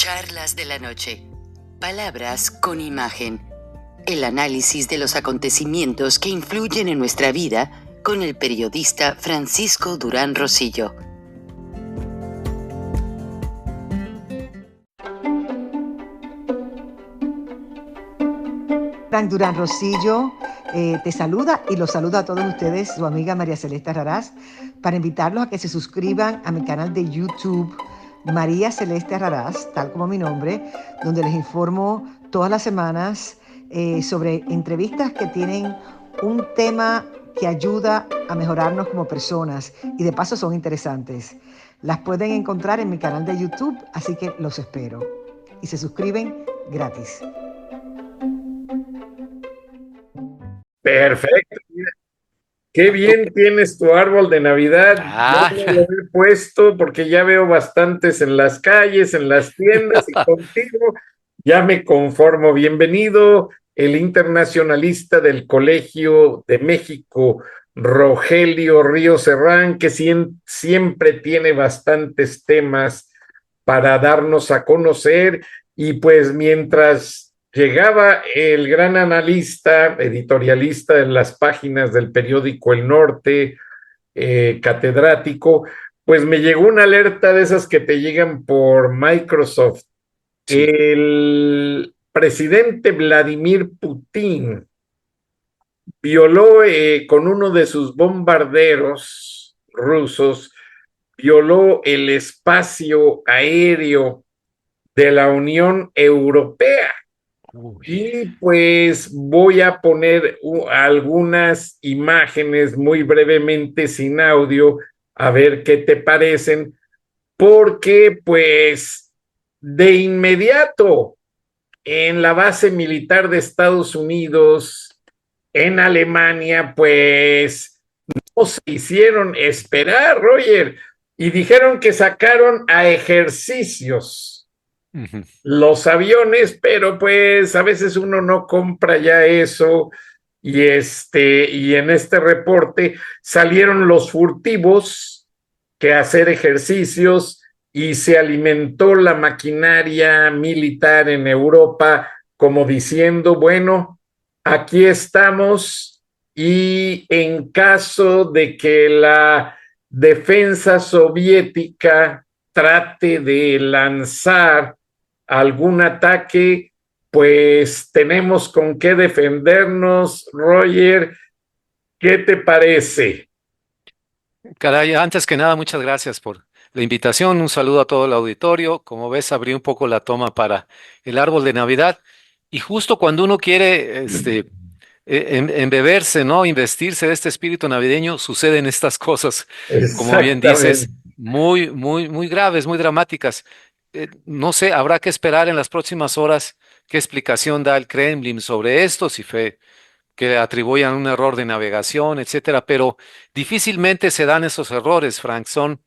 Charlas de la noche. Palabras con imagen. El análisis de los acontecimientos que influyen en nuestra vida con el periodista Francisco Durán Rosillo. Frank Durán Rosillo te saluda y los saluda a todos ustedes, su amiga María Celeste Raraz, para invitarlos a que se suscriban a mi canal de YouTube, María Celeste Raraz, tal como mi nombre, donde les informo todas las semanas sobre entrevistas que tienen un tema que ayuda a mejorarnos como personas y de paso son interesantes. Las pueden encontrar en mi canal de YouTube, así que los espero. Y se suscriben gratis. Perfecto. Qué bien tienes tu árbol de Navidad. Yo no lo he puesto porque ya veo bastantes en las calles, en las tiendas y contigo ya me conformo. Bienvenido, el internacionalista del Colegio de México, Rogelio Ríos Herrán, que siempre tiene bastantes temas para darnos a conocer. Y pues mientras llegaba el gran analista, editorialista en las páginas del periódico El Norte, catedrático, pues me llegó una alerta de esas que te llegan por Microsoft. Sí. El presidente Vladimir Putin violó con uno de sus bombarderos rusos, violó el espacio aéreo de la Unión Europea. Y pues voy a poner algunas imágenes muy brevemente sin audio, a ver qué te parecen, porque pues de inmediato en la base militar de Estados Unidos, en Alemania, pues no se hicieron esperar, Roger, y dijeron que sacaron a ejercicios los aviones, pero pues a veces uno no compra ya eso y en este reporte salieron los furtivos que hacer ejercicios y se alimentó la maquinaria militar en Europa como diciendo, bueno, aquí estamos y en caso de que la defensa soviética trate de lanzar algún ataque, pues tenemos con qué defendernos. Roger, ¿qué te parece? Caray, antes que nada, muchas gracias por la invitación. Un saludo a todo el auditorio. Como ves, abrí un poco la toma para el árbol de Navidad. Y justo cuando uno quiere embeberse, ¿no? Investirse de este espíritu navideño, suceden estas cosas, como bien dices, muy, muy, muy graves, muy dramáticas. No sé, habrá que esperar en las próximas horas qué explicación da el Kremlin sobre esto, si fue que atribuyan un error de navegación, etcétera, pero difícilmente se dan esos errores, Frank. Son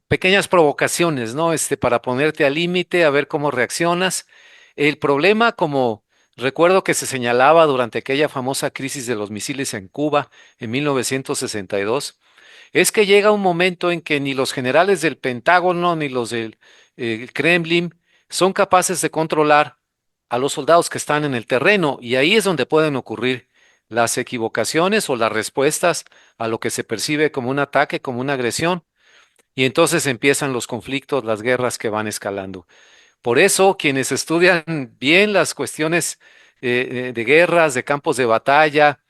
pequeñas provocaciones, ¿no? Para ponerte al límite, a ver cómo reaccionas. El problema, como recuerdo que se señalaba durante aquella famosa crisis de los misiles en Cuba en 1962, es que llega un momento en que ni los generales del Pentágono ni los del Kremlin son capaces de controlar a los soldados que están en el terreno, y ahí es donde pueden ocurrir las equivocaciones o las respuestas a lo que se percibe como un ataque, como una agresión, y entonces empiezan los conflictos, las guerras que van escalando. Por eso, quienes estudian bien las cuestiones de guerras, de campos de batalla,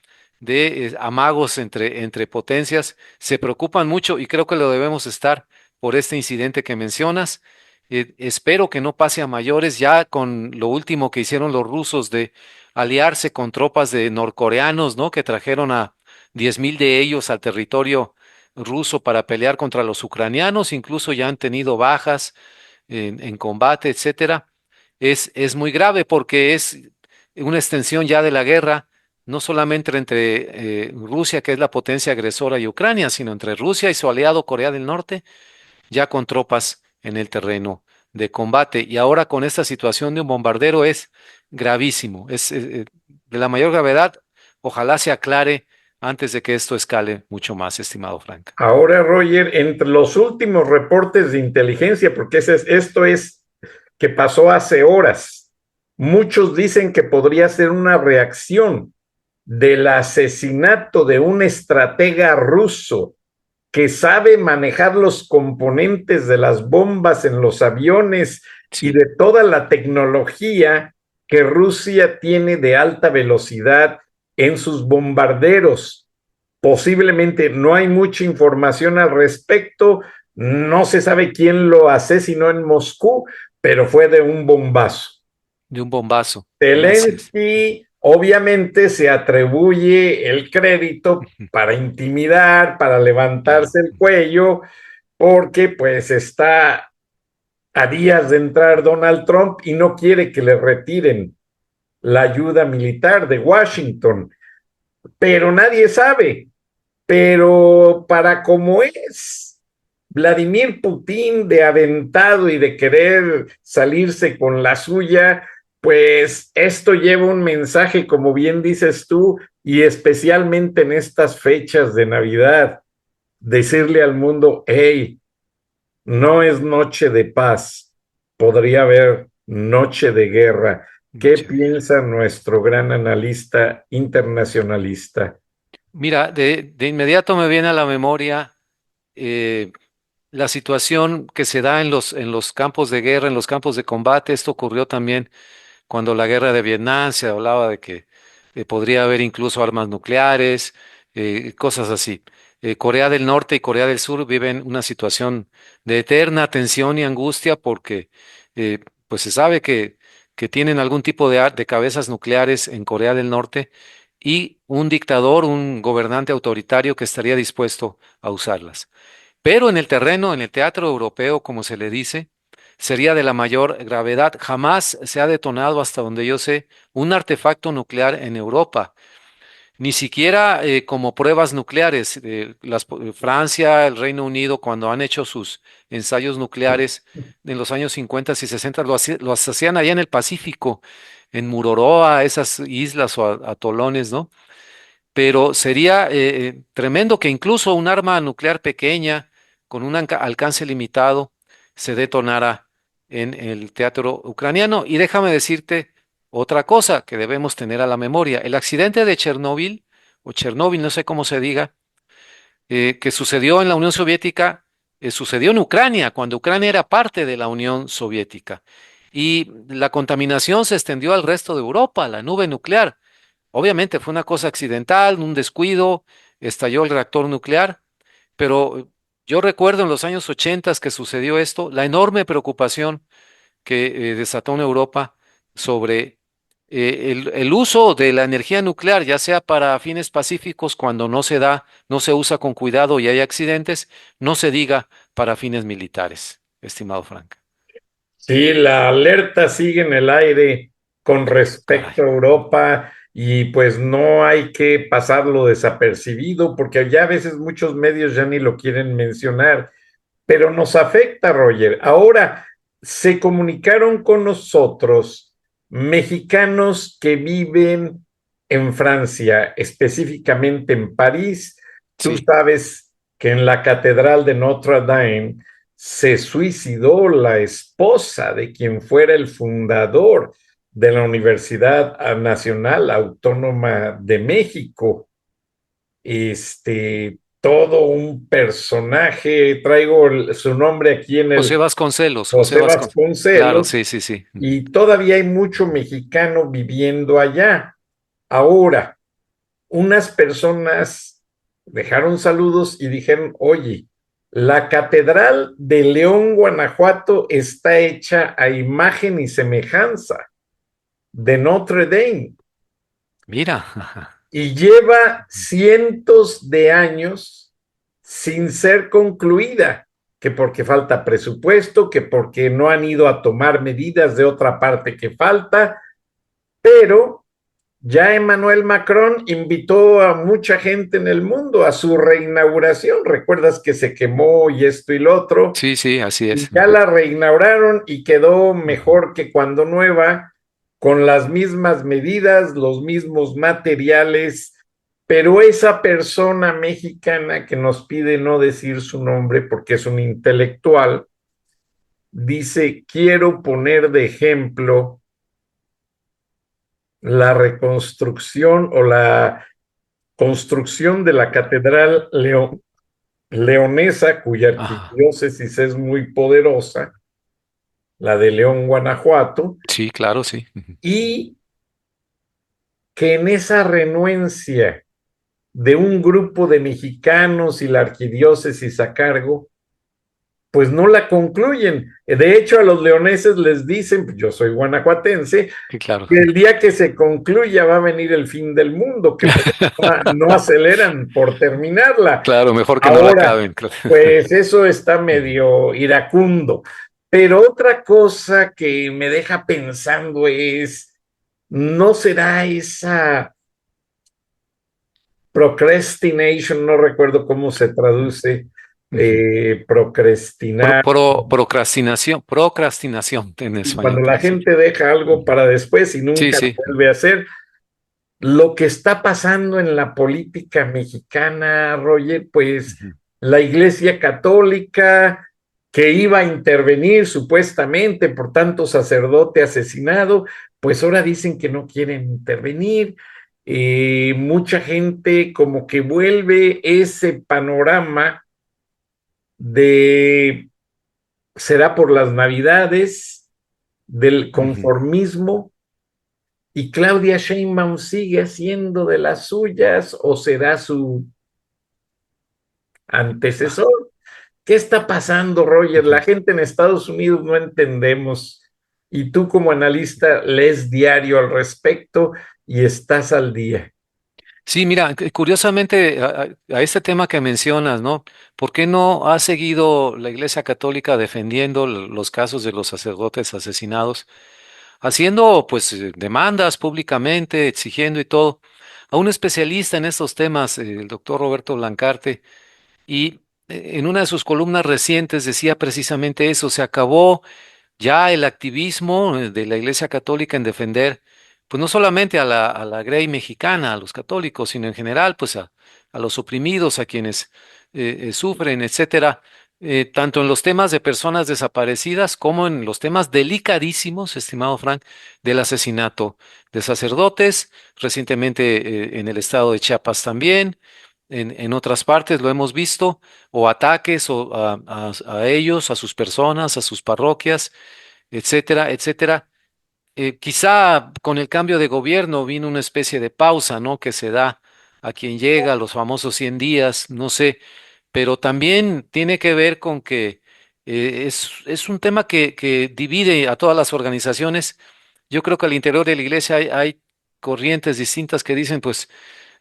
de amagos entre potencias, se preocupan mucho, y creo que lo debemos estar por este incidente que mencionas. Espero que no pase a mayores, ya con lo último que hicieron los rusos de aliarse con tropas de norcoreanos, ¿no? Que trajeron a 10,000 de ellos al territorio ruso para pelear contra los ucranianos, incluso ya han tenido bajas en combate, etcétera. Es muy grave porque es una extensión ya de la guerra, no solamente entre Rusia, que es la potencia agresora, y Ucrania, sino entre Rusia y su aliado Corea del Norte, ya con tropas en el terreno de combate. Y ahora con esta situación de un bombardero es gravísimo, es de la mayor gravedad. Ojalá se aclare antes de que esto escale mucho más, estimado Frank. Ahora, Roger, entre los últimos reportes de inteligencia, porque esto es que pasó hace horas. Muchos dicen que podría ser una reacción del asesinato de un estratega ruso que sabe manejar los componentes de las bombas en los aviones y de toda la tecnología que Rusia tiene de alta velocidad en sus bombarderos. Posiblemente no hay mucha información al respecto, no se sabe quién lo asesinó en Moscú, pero fue de un bombazo. De un bombazo. Zelensky obviamente se atribuye el crédito para intimidar, para levantarse el cuello, porque pues está a días de entrar Donald Trump y no quiere que le retiren la ayuda militar de Washington. Pero nadie sabe. Pero para como es Vladimir Putin de aventado y de querer salirse con la suya, pues esto lleva un mensaje, como bien dices tú, y especialmente en estas fechas de Navidad, decirle al mundo, hey, no es noche de paz, podría haber noche de guerra. ¿Qué piensa nuestro gran analista internacionalista? Mira, de inmediato me viene a la memoria la situación que se da en los campos de guerra, en los campos de combate. Esto ocurrió también cuando la guerra de Vietnam se hablaba de que podría haber incluso armas nucleares, cosas así. Corea del Norte y Corea del Sur viven una situación de eterna tensión y angustia porque pues se sabe que tienen algún tipo de cabezas nucleares en Corea del Norte y un dictador, un gobernante autoritario que estaría dispuesto a usarlas. Pero en el terreno, en el teatro europeo, como se le dice, sería de la mayor gravedad. Jamás se ha detonado, hasta donde yo sé, un artefacto nuclear en Europa, ni siquiera como pruebas nucleares. Francia, el Reino Unido, cuando han hecho sus ensayos nucleares en los años 50 y 60, los hacían allá en el Pacífico, en Mururoa, esas islas o atolones, ¿no? Pero sería tremendo que incluso un arma nuclear pequeña, con un alcance limitado, se detonara en el teatro ucraniano. Y déjame decirte otra cosa que debemos tener a la memoria. El accidente de Chernóbil, o Chernóbil, no sé cómo se diga, que sucedió en la Unión Soviética, sucedió en Ucrania, cuando Ucrania era parte de la Unión Soviética. Y la contaminación se extendió al resto de Europa, la nube nuclear. Obviamente fue una cosa accidental, un descuido, estalló el reactor nuclear, pero yo recuerdo en los años 80 que sucedió esto, la enorme preocupación que desató en Europa sobre el uso de la energía nuclear, ya sea para fines pacíficos cuando no se da, no se usa con cuidado y hay accidentes, no se diga para fines militares, estimado Frank. Sí, la alerta sigue en el aire con Caray. respecto a Europa y pues no hay que pasarlo desapercibido porque ya a veces muchos medios ya ni lo quieren mencionar, pero nos afecta, Roger. Ahora, se comunicaron con nosotros mexicanos que viven en Francia, específicamente en París. Tú Sí, sabes que en la Catedral de Notre Dame se suicidó la esposa de quien fuera el fundador de la Universidad Nacional Autónoma de México. Todo un personaje, traigo su nombre aquí en José el Vasconcelos, José José Vasconcelos. Claro, Vasconcelos, sí, sí, sí. y todavía hay mucho mexicano viviendo allá. Ahora, unas personas dejaron saludos y dijeron, oye, la Catedral de León, Guanajuato, está hecha a imagen y semejanza de Notre Dame Mira, y lleva cientos de años sin ser concluida, que porque falta presupuesto, que porque no han ido a tomar medidas de otra parte que falta, pero ya Emmanuel Macron invitó a mucha gente en el mundo a su reinauguración. Recuerdas que se quemó y esto y lo otro, sí, sí, así y es. ya la reinauguraron y quedó mejor que cuando nueva, con las mismas medidas, los mismos materiales, pero esa persona mexicana que nos pide no decir su nombre porque es un intelectual, dice, quiero poner de ejemplo la reconstrucción o la construcción de la Catedral Leonesa, cuya Ah, arquidiócesis es muy poderosa, la de León, Guanajuato, sí, claro, sí. Ujú. y que en esa renuencia de un grupo de mexicanos y la arquidiócesis a cargo, pues no la concluyen. De hecho, a los leoneses les dicen, pues yo soy guanajuatense, Sí, claro. que el día que se concluya va a venir el fin del mundo, que por eso no aceleran por terminarla. Claro, mejor que no la Ahora, acaben. Claro. pues eso está Ujú, medio iracundo. Pero otra cosa que me deja pensando es, ¿no será esa procrastination? No recuerdo cómo se traduce, ujú. procrastinar, Procrastinación en cuando español, la pero sí. gente deja algo Ujú. para después y Sí, nunca lo sí. vuelve a hacer. Lo que está pasando en la política mexicana, Roger, pues Ujú, la Iglesia Católica que iba a intervenir supuestamente por tanto sacerdote asesinado, pues ahora dicen que no quieren intervenir. Mucha gente como que vuelve ese panorama de, será por las Navidades, del ujú. conformismo. ¿Y Claudia Sheinbaum sigue haciendo de las suyas o será su Ah, antecesor? ¿Qué está pasando, Roger? La ujú. gente en Estados Unidos no entendemos. Y tú como analista lees diario al respecto y estás al día. Sí, mira, curiosamente a este tema que mencionas, ¿no? ¿Por qué no ha seguido la Iglesia Católica defendiendo los casos de los sacerdotes asesinados, haciendo pues demandas públicamente, exigiendo y todo? A un especialista en estos temas, el doctor Roberto Blancarte, y en una de sus columnas recientes decía precisamente eso: se acabó ya el activismo de la Iglesia Católica en defender, pues no solamente a la Grey mexicana, a los católicos, sino en general, pues a los oprimidos, a quienes sufren, etcétera, tanto en los temas de personas desaparecidas como en los temas delicadísimos, estimado Frank, del asesinato de sacerdotes, recientemente en el estado de Chiapas también. En otras partes lo hemos visto, o ataques a ellos, a sus personas, a sus parroquias, etcétera, etcétera. Quizá con el cambio de gobierno vino una especie de pausa, ¿no? Que se da a quien llega, los famosos 100 días, no sé, pero también tiene que ver con que es un tema que divide a todas las organizaciones. Yo creo que al interior de la iglesia hay corrientes distintas que dicen, pues,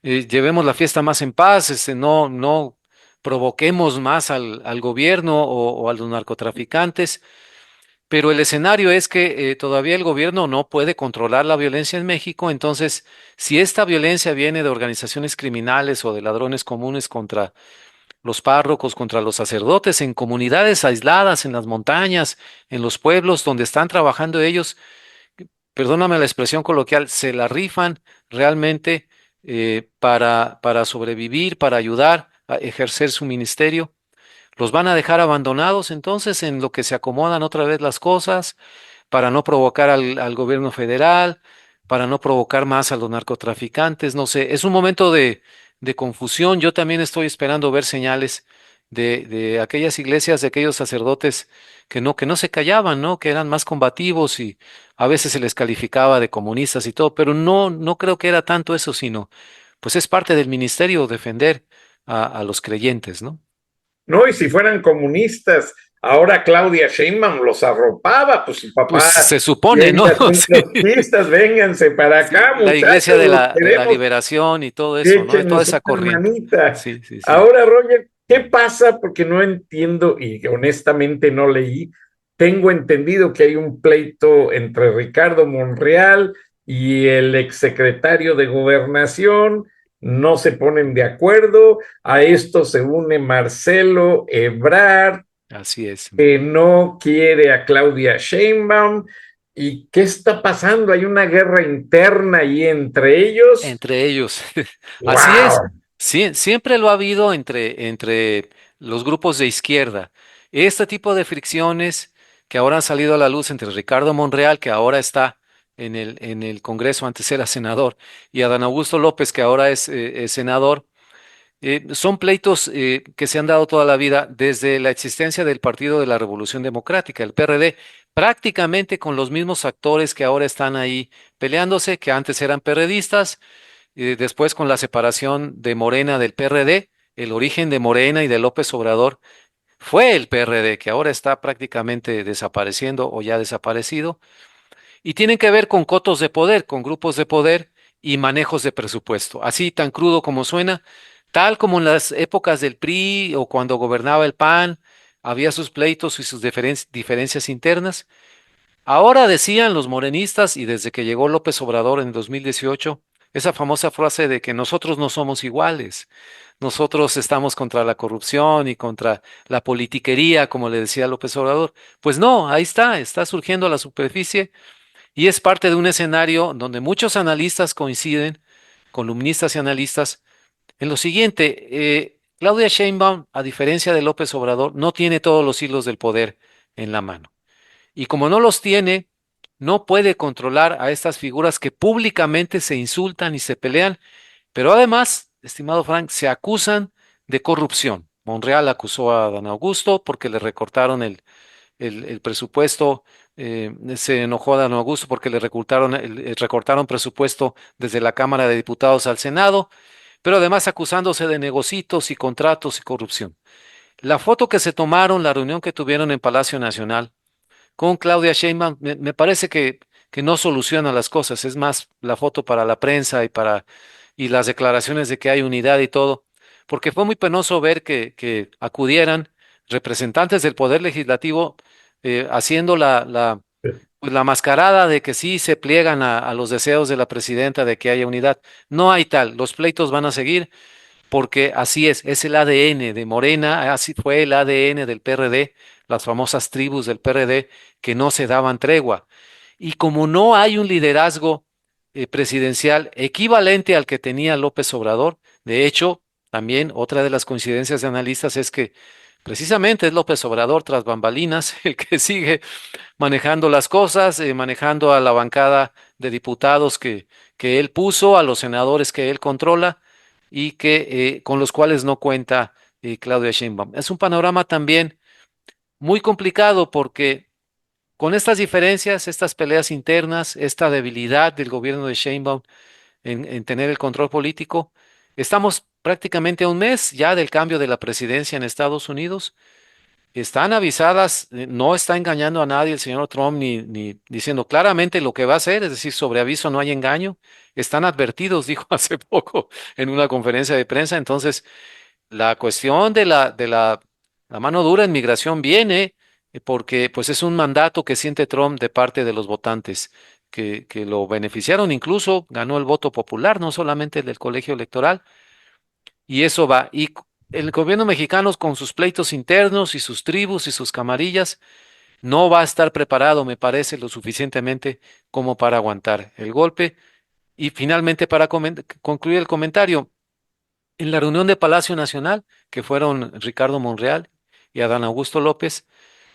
llevemos la fiesta más en paz, no provoquemos más al gobierno o a los narcotraficantes. Pero el escenario es que todavía el gobierno no puede controlar la violencia en México. Entonces, si esta violencia viene de organizaciones criminales o de ladrones comunes contra los párrocos, contra los sacerdotes, en comunidades aisladas, en las montañas, en los pueblos donde están trabajando ellos, perdóname la expresión coloquial, se la rifan realmente para sobrevivir, para ayudar a ejercer su ministerio. Los van a dejar abandonados entonces en lo que se acomodan otra vez las cosas, para no provocar al gobierno federal, para no provocar más a los narcotraficantes, no sé, es un momento de confusión. Yo también estoy esperando ver señales de aquellas iglesias, de aquellos sacerdotes que no se callaban, ¿no? Que eran más combativos y a veces se les calificaba de comunistas y todo, pero no creo que era tanto eso, sino pues es parte del ministerio defender a los creyentes, ¿no? No, y si fueran comunistas, ahora Claudia Sheinbaum los arropaba, pues su Pues papá se y supone, ¿no? ella son Sí. trotskistas, vénganse para Sí, acá, la iglesia muchachos, los de la queremos, liberación y todo eso, ¿no? De toda échenos esa una corriente. manita. Sí, sí, sí. Ahora, Roger, ¿qué pasa? Porque no entiendo y honestamente no leí. Tengo entendido que hay un pleito entre Ricardo Monreal y el exsecretario de Gobernación, no se ponen de acuerdo. A esto se une Marcelo Ebrard, Así es. que no quiere a Claudia Sheinbaum. ¿Y qué está pasando? Hay una guerra interna ahí entre ellos. Entre ellos. Así es. ¡Wow! Sí, siempre lo ha habido entre los grupos de izquierda. Este tipo de fricciones que ahora han salido a la luz entre Ricardo Monreal, que ahora está en el Congreso, antes era senador, y Adán Augusto López, que ahora es senador. Son pleitos que se han dado toda la vida desde la existencia del Partido de la Revolución Democrática, el PRD, prácticamente con los mismos actores que ahora están ahí peleándose, que antes eran perredistas, después con la separación de Morena del PRD, el origen de Morena y de López Obrador fue el PRD, que ahora está prácticamente desapareciendo o ya desaparecido, y tienen que ver con cotos de poder, con grupos de poder y manejos de presupuesto. Así tan crudo como suena, tal como en las épocas del PRI o cuando gobernaba el PAN, había sus pleitos y sus diferencias internas. Ahora decían los morenistas, y desde que llegó López Obrador en 2018, esa famosa frase de que nosotros no somos iguales, nosotros estamos contra la corrupción y contra la politiquería, como le decía López Obrador. Pues no, ahí está surgiendo a la superficie y es parte de un escenario donde muchos analistas coinciden, columnistas y analistas, en lo siguiente. Claudia Sheinbaum, a diferencia de López Obrador, no tiene todos los hilos del poder en la mano. Y como no los tiene, no puede controlar a estas figuras que públicamente se insultan y se pelean, pero además, estimado Frank, se acusan de corrupción. Monreal acusó a Dan Augusto porque le recortaron el presupuesto, se enojó a Dan Augusto porque le recortaron presupuesto desde la Cámara de Diputados al Senado, pero además acusándose de negocitos y contratos y corrupción. La foto que se tomaron, la reunión que tuvieron en Palacio Nacional, con Claudia Sheinbaum, me parece que no soluciona las cosas. Es más la foto para la prensa y las declaraciones de que hay unidad y todo, porque fue muy penoso ver que acudieran representantes del Poder Legislativo haciendo pues, la mascarada de que sí se pliegan a los deseos de la presidenta de que haya unidad. No hay tal, los pleitos van a seguir porque así es el ADN de Morena, así fue el ADN del PRD, las famosas tribus del PRD que no se daban tregua. Y como no hay un liderazgo presidencial equivalente al que tenía López Obrador, de hecho, también otra de las coincidencias de analistas es que precisamente es López Obrador tras bambalinas el que sigue manejando las cosas, manejando a la bancada de diputados que él puso, a los senadores que él controla y con los cuales no cuenta Claudia Sheinbaum. Es un panorama también muy complicado porque con estas diferencias, estas peleas internas, esta debilidad del gobierno de Sheinbaum en tener el control político, estamos prácticamente a un mes ya del cambio de la presidencia en Estados Unidos. Están avisadas, no está engañando a nadie el señor Trump ni diciendo claramente lo que va a hacer, es decir, sobre aviso no hay engaño. Están advertidos, dijo hace poco en una conferencia de prensa. Entonces, la cuestión la mano dura en migración viene porque pues es un mandato que siente Trump de parte de los votantes que lo beneficiaron, incluso ganó el voto popular, no solamente el del colegio electoral. Y eso va. El gobierno mexicano con sus pleitos internos y sus tribus y sus camarillas no va a estar preparado, me parece, lo suficientemente como para aguantar el golpe. Y finalmente, para concluir el comentario, en la reunión de Palacio Nacional, que fueron Ricardo Monreal y Adán Augusto López,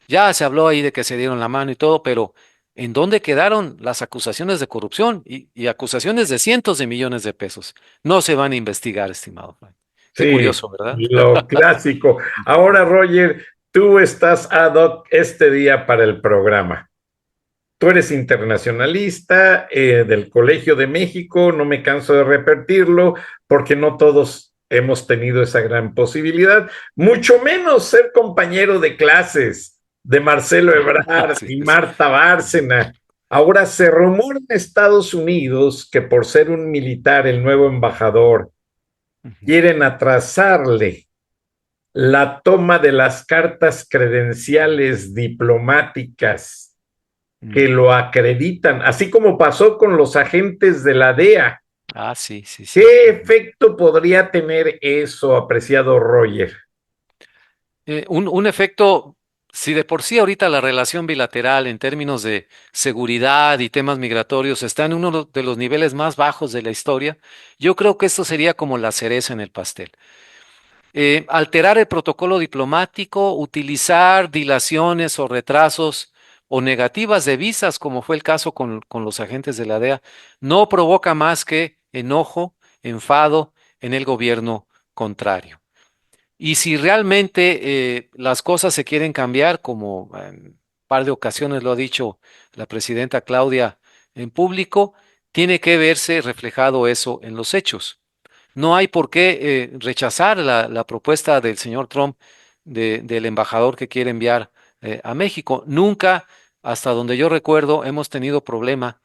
ya se habló ahí de que se dieron la mano y todo, pero ¿en dónde quedaron las acusaciones de corrupción y acusaciones de cientos de millones de pesos? No se van a investigar, estimado Frank. Qué Sí, curioso, ¿verdad? lo clásico. Ahora, Roger, tú estás ad hoc este día para el programa. Tú eres internacionalista del Colegio de México, no me canso de repetirlo, porque no todos hemos tenido esa gran posibilidad, mucho menos ser compañero de clases de Marcelo Ebrard Sí, y sí. Marta Bárcena. Ahora se rumora en Estados Unidos que por ser un militar, el nuevo embajador, Ujú. quieren atrasarle la toma de las cartas credenciales diplomáticas que Mm. lo acreditan, así como pasó con los agentes de la DEA. Ah, sí, sí, sí. ¿Qué efecto podría tener eso, apreciado Roger? Un efecto, si de por sí ahorita la relación bilateral en términos de seguridad y temas migratorios está en uno de los niveles más bajos de la historia, yo creo que esto sería como la cereza en el pastel. Alterar el protocolo diplomático, utilizar dilaciones o retrasos o negativas de visas, como fue el caso con los agentes de la DEA, no provoca más que enojo, enfado en el gobierno contrario. Y si realmente las cosas se quieren cambiar, como en un par de ocasiones lo ha dicho la presidenta Claudia en público, tiene que verse reflejado eso en los hechos. No hay por qué rechazar la propuesta del señor Trump del embajador que quiere enviar a México. Nunca, hasta donde yo recuerdo, hemos tenido problema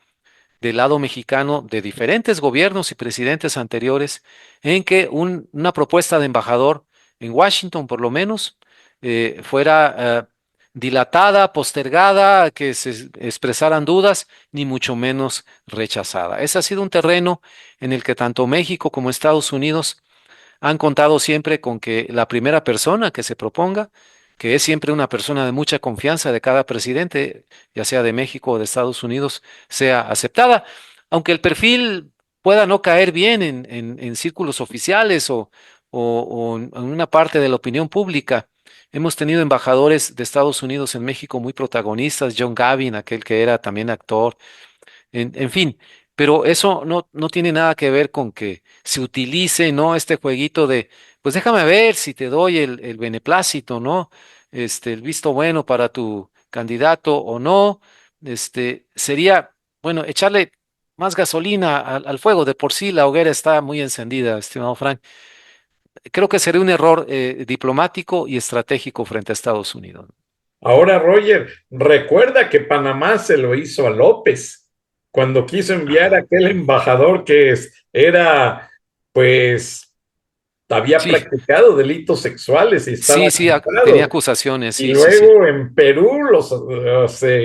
del lado mexicano de diferentes gobiernos y presidentes anteriores en que una propuesta de embajador en Washington, por lo menos, fuera dilatada, postergada, que se expresaran dudas, ni mucho menos rechazada. Ese ha sido un terreno en el que tanto México como Estados Unidos han contado siempre con que la primera persona que se proponga, que es siempre una persona de mucha confianza de cada presidente, ya sea de México o de Estados Unidos, sea aceptada, aunque el perfil pueda no caer bien en círculos oficiales o en una parte de la opinión pública. Hemos tenido embajadores de Estados Unidos en México muy protagonistas, John Gavin, aquel que era también actor, en fin, pero eso no tiene nada que ver con que se utilice, ¿no? Este jueguito de, pues déjame ver si te doy el beneplácito, ¿no? El visto bueno para tu candidato o no. Sería, bueno, echarle más gasolina al fuego. De por sí la hoguera está muy encendida, estimado Frank. Creo que sería un error diplomático y estratégico frente a Estados Unidos. Ahora, Roger, recuerda que Panamá se lo hizo a López cuando quiso enviar a Ajá. aquel embajador que era, pues, había Sí, practicado delitos sexuales y estaba sí, tenía acusado. acusaciones, Y sí, sí, sí. luego en Perú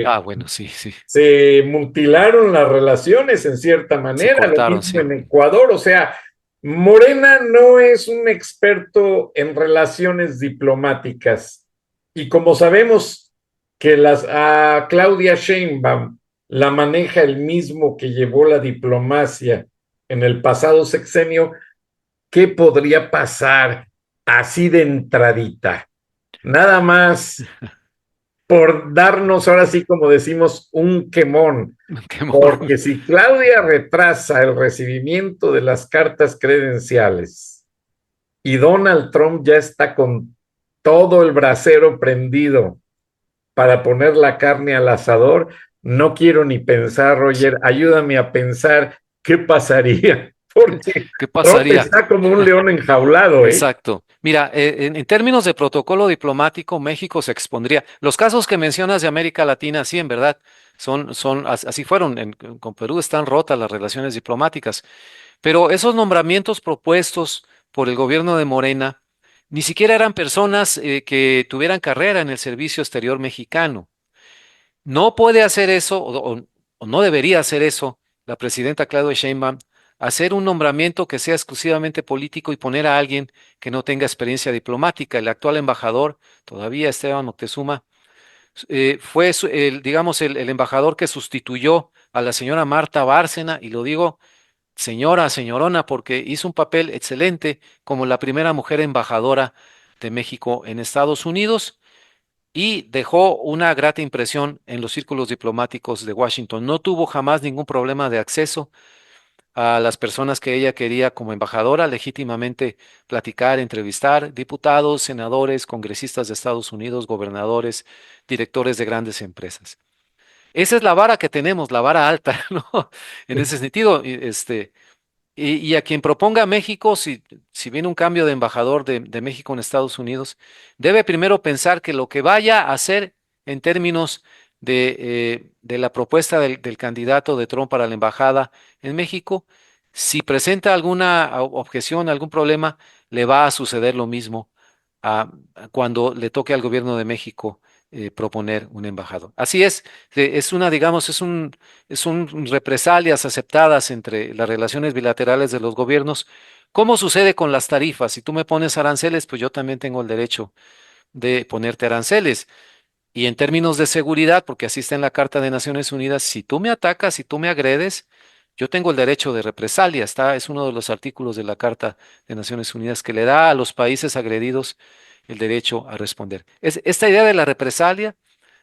Ah, bueno, sí, sí. se mutilaron las relaciones en cierta Se manera, lo cortaron, mismo sí. en Ecuador. O sea, Morena no es un experto en relaciones diplomáticas. Y como sabemos que a Claudia Sheinbaum la maneja el mismo que llevó la diplomacia en el pasado sexenio, ¿qué podría pasar así de entradita? Nada más por darnos ahora sí, como decimos, un quemón. Qué morón. Porque si Claudia retrasa el recibimiento de las cartas credenciales y Donald Trump ya está con todo el brasero prendido para poner la carne al asador, no quiero ni pensar, Roger, ayúdame a pensar qué pasaría, porque ¿Qué Trump pasaría? está como un león enjaulado, ¿eh? Exacto. Mira, en términos de protocolo diplomático, México se expondría. Los casos que mencionas de América Latina, sí, en verdad, así fueron. Con Perú están rotas las relaciones diplomáticas. Pero esos nombramientos propuestos por el gobierno de Morena ni siquiera eran personas que tuvieran carrera en el servicio exterior mexicano. No puede hacer eso o no debería hacer eso la presidenta Claudia Sheinbaum, hacer un nombramiento que sea exclusivamente político y poner a alguien que no tenga experiencia diplomática. El actual embajador, todavía Esteban Moctezuma, fue, digamos, el embajador que sustituyó a la señora Marta Bárcena, y lo digo señora, señorona, porque hizo un papel excelente como la primera mujer embajadora de México en Estados Unidos y dejó una grata impresión en los círculos diplomáticos de Washington. No tuvo jamás ningún problema de acceso a las personas que ella quería como embajadora, legítimamente platicar, entrevistar, diputados, senadores, congresistas de Estados Unidos, gobernadores, directores de grandes empresas. Esa es la vara que tenemos, la vara alta, ¿no? En ese sentido, y a quien proponga México, si viene un cambio de embajador de México en Estados Unidos, debe primero pensar que lo que vaya a hacer en términos de la propuesta del candidato de Trump para la embajada en México, si presenta alguna objeción, algún problema, le va a suceder lo mismo cuando le toque al gobierno de México proponer un embajador. Así es una, digamos, es un represalias aceptadas entre las relaciones bilaterales de los gobiernos. ¿Cómo sucede con las tarifas? Si tú me pones aranceles, pues yo también tengo el derecho de ponerte aranceles. Y en términos de seguridad, porque así está en la Carta de Naciones Unidas, si tú me atacas, si tú me agredes, yo tengo el derecho de represalia. Es uno de los artículos de la Carta de Naciones Unidas que le da a los países agredidos el derecho a responder. Esta idea de la represalia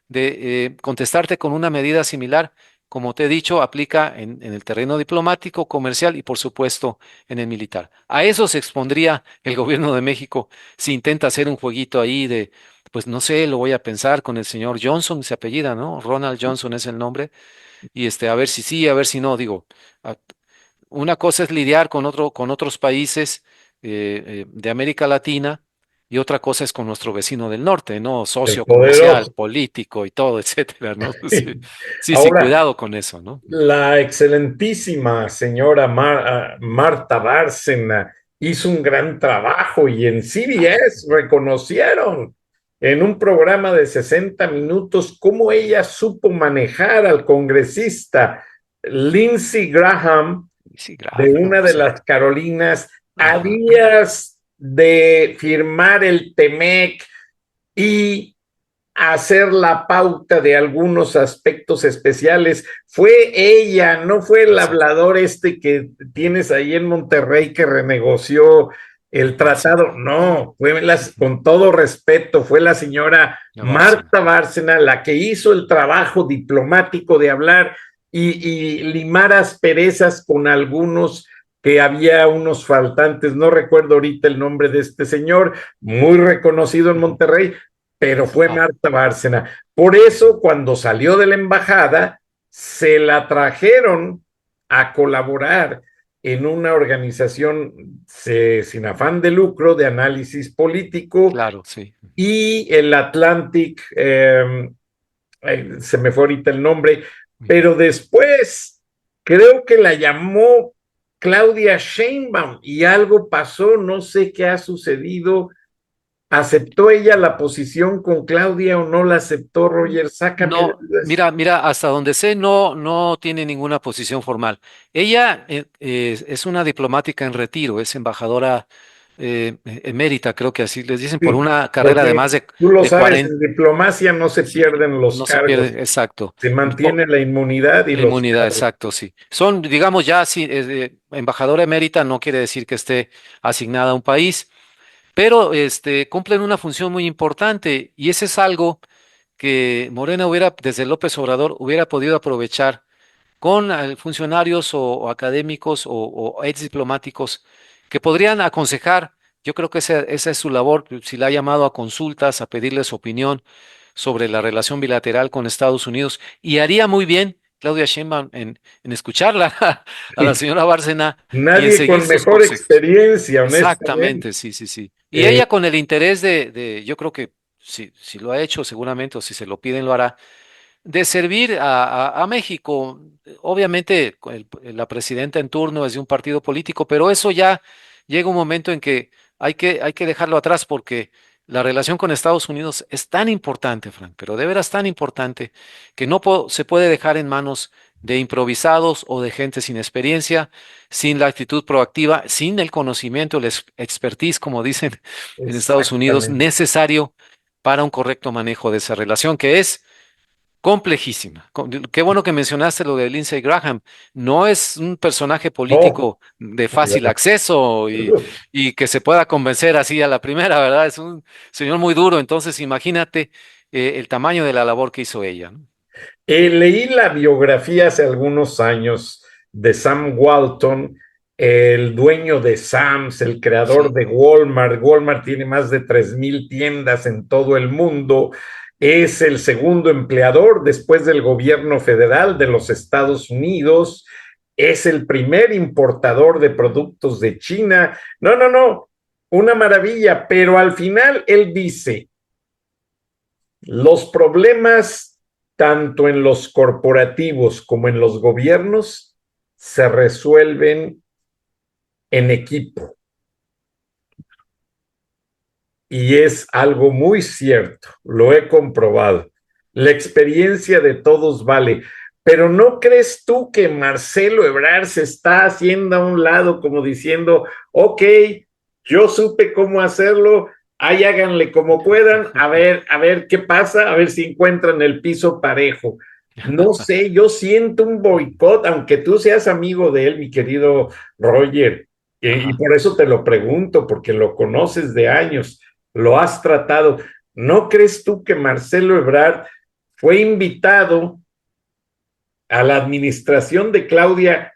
de contestarte con una medida similar. Como te he dicho, aplica en el terreno diplomático, comercial y por supuesto en el militar. A eso se expondría el gobierno de México si intenta hacer un jueguito ahí de, pues no sé, lo voy a pensar con el señor Johnson, se apellida, ¿no? Ronald Johnson es el nombre, y a ver si sí, a ver si no, digo, a- una cosa es lidiar con otros países de América Latina y otra cosa es con nuestro vecino del norte, ¿no? El Socio comercial, poderoso. político y todo, etcétera, ¿no? Sí, sí, sí, Ahora, cuidado con eso, ¿no? la excelentísima señora Marta Bárcena hizo un gran trabajo y en CBS reconocieron en un programa de 60 minutos cómo ella supo manejar al congresista Lindsey Graham Sí, de una de sí. las Carolinas a Ajá. días de firmar el TEMEC y hacer la pauta de algunos aspectos especiales. Fue ella, no fue el Exacto, hablador este que tienes ahí en Monterrey que renegoció el Bárcena. tratado. No, fue Ujú. con todo respeto, fue la señora La Bárcena. Marta Bárcena la que hizo el trabajo diplomático de hablar y limar asperezas con algunos que había unos faltantes, no recuerdo ahorita el nombre de este señor, muy reconocido en Ujú. Monterrey, pero fue Ah, Marta Bárcena. Por eso, cuando salió de la embajada, se la trajeron a colaborar en una organización sin afán de lucro de análisis político claro, sí. y el Atlantic, se me fue ahorita el nombre, Ujú. pero después creo que la llamó Claudia Sheinbaum y algo pasó, no sé qué ha sucedido. ¿Aceptó ella la posición con Claudia o no la aceptó, Roger? Sácame de No, dudas. mira, hasta donde sé, no tiene ninguna posición formal. Ella es una diplomática en retiro, es embajadora emérita, creo que así les dicen, por Sí, una carrera de porque más tú lo de sabes, 40, en diplomacia no se pierden los no se cargos, pierde, exacto. se mantiene la inmunidad y La los inmunidad, cargos. exacto, sí. Son, digamos, ya, sí, embajadora emérita no quiere decir que esté asignada a un país, pero cumplen una función muy importante y ese es algo que Morena hubiera, desde López Obrador, hubiera podido aprovechar con funcionarios o académicos o ex diplomáticos que podrían aconsejar. Yo creo que esa es su labor, si la ha llamado a consultas, a pedirles opinión sobre la relación bilateral con Estados Unidos, y haría muy bien Claudia Sheinbaum en escucharla a la Sí. señora Bárcena y en Nadie seguir con sus mejor consejos. experiencia, honestamente. Exactamente, sí, sí, sí. Y Eh, ella con el interés yo creo que si lo ha hecho seguramente, o si se lo piden, lo hará de servir a México. Obviamente, la presidenta en turno es de un partido político, pero eso ya llega un momento en que hay que dejarlo atrás porque la relación con Estados Unidos es tan importante, Frank, pero de veras tan importante que se puede dejar en manos de improvisados o de gente sin experiencia, sin la actitud proactiva, sin el conocimiento, el expertise, como dicen en Estados Unidos, exactamente. necesario para un correcto manejo de esa relación, que es complejísima. Qué bueno que mencionaste lo de Lindsey Graham. No es un personaje No, político de fácil acceso no. y que se pueda convencer así a la primera, ¿verdad? Es un señor muy duro. Entonces, imagínate el tamaño de la labor que hizo ella, ¿no? Leí la biografía hace algunos años de Sam Walton, el dueño de Sam's, el creador Sí, de Walmart. Walmart tiene más de 3,000 tiendas en todo el mundo. Es el segundo empleador después del gobierno federal de los Estados Unidos. Es el primer importador de productos de China. No, no, no, una maravilla. Pero al final él dice, los problemas, tanto en los corporativos como en los gobiernos, se resuelven en equipo. Y es algo muy cierto, lo he comprobado. La experiencia de todos vale. Pero ¿no crees tú que Marcelo Ebrard se está haciendo a un lado como diciendo, ok, yo supe cómo hacerlo, ahí háganle como puedan, a ver qué pasa, a ver si encuentran el piso parejo? No sé, yo siento un boicot, aunque tú seas amigo de él, mi querido Roger, y ajá. por eso te lo pregunto, porque lo conoces de años, lo has tratado. ¿No crees tú que Marcelo Ebrard fue invitado a la administración de Claudia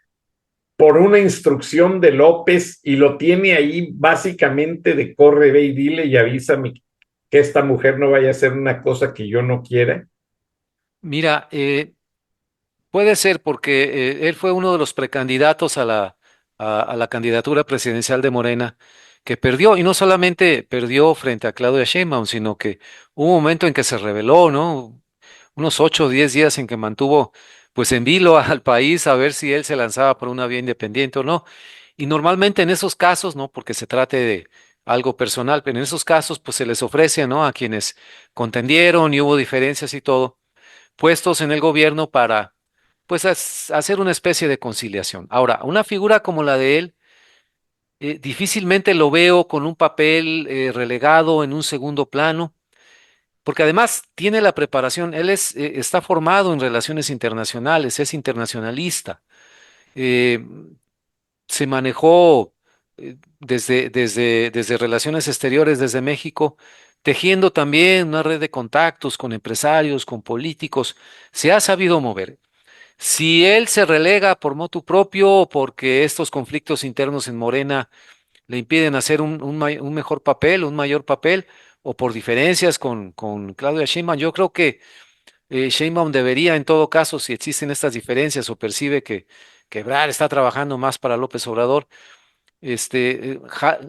por una instrucción de López y lo tiene ahí básicamente de corre, ve y dile y avísame que esta mujer no vaya a hacer una cosa que yo no quiera? Mira, puede ser porque él fue uno de los precandidatos a la candidatura presidencial de Morena, que perdió, y no solamente perdió frente a Claudia Sheinbaum, sino que hubo un momento en que se rebeló, ¿no? Unos 8 o 10 días en que mantuvo pues en vilo al país a ver si él se lanzaba por una vía independiente o no. Y normalmente en esos casos, ¿no? Porque se trate de algo personal, pero en esos casos pues se les ofrece, ¿no? A quienes contendieron y hubo diferencias y todo, puestos en el gobierno para pues hacer una especie de conciliación. Ahora, una figura como la de él, difícilmente lo veo con un papel relegado en un segundo plano, porque además tiene la preparación, él está formado en relaciones internacionales, es internacionalista, eh, se manejó desde relaciones exteriores, desde México, tejiendo también una red de contactos con empresarios, con políticos, se ha sabido mover. Si él se relega por motu propio o porque estos conflictos internos en Morena le impiden hacer un mejor papel, un mayor papel, o por diferencias con Claudia Sheinbaum, yo creo que Sheinbaum debería, en todo caso, si existen estas diferencias o percibe que Ebrard está trabajando más para López Obrador,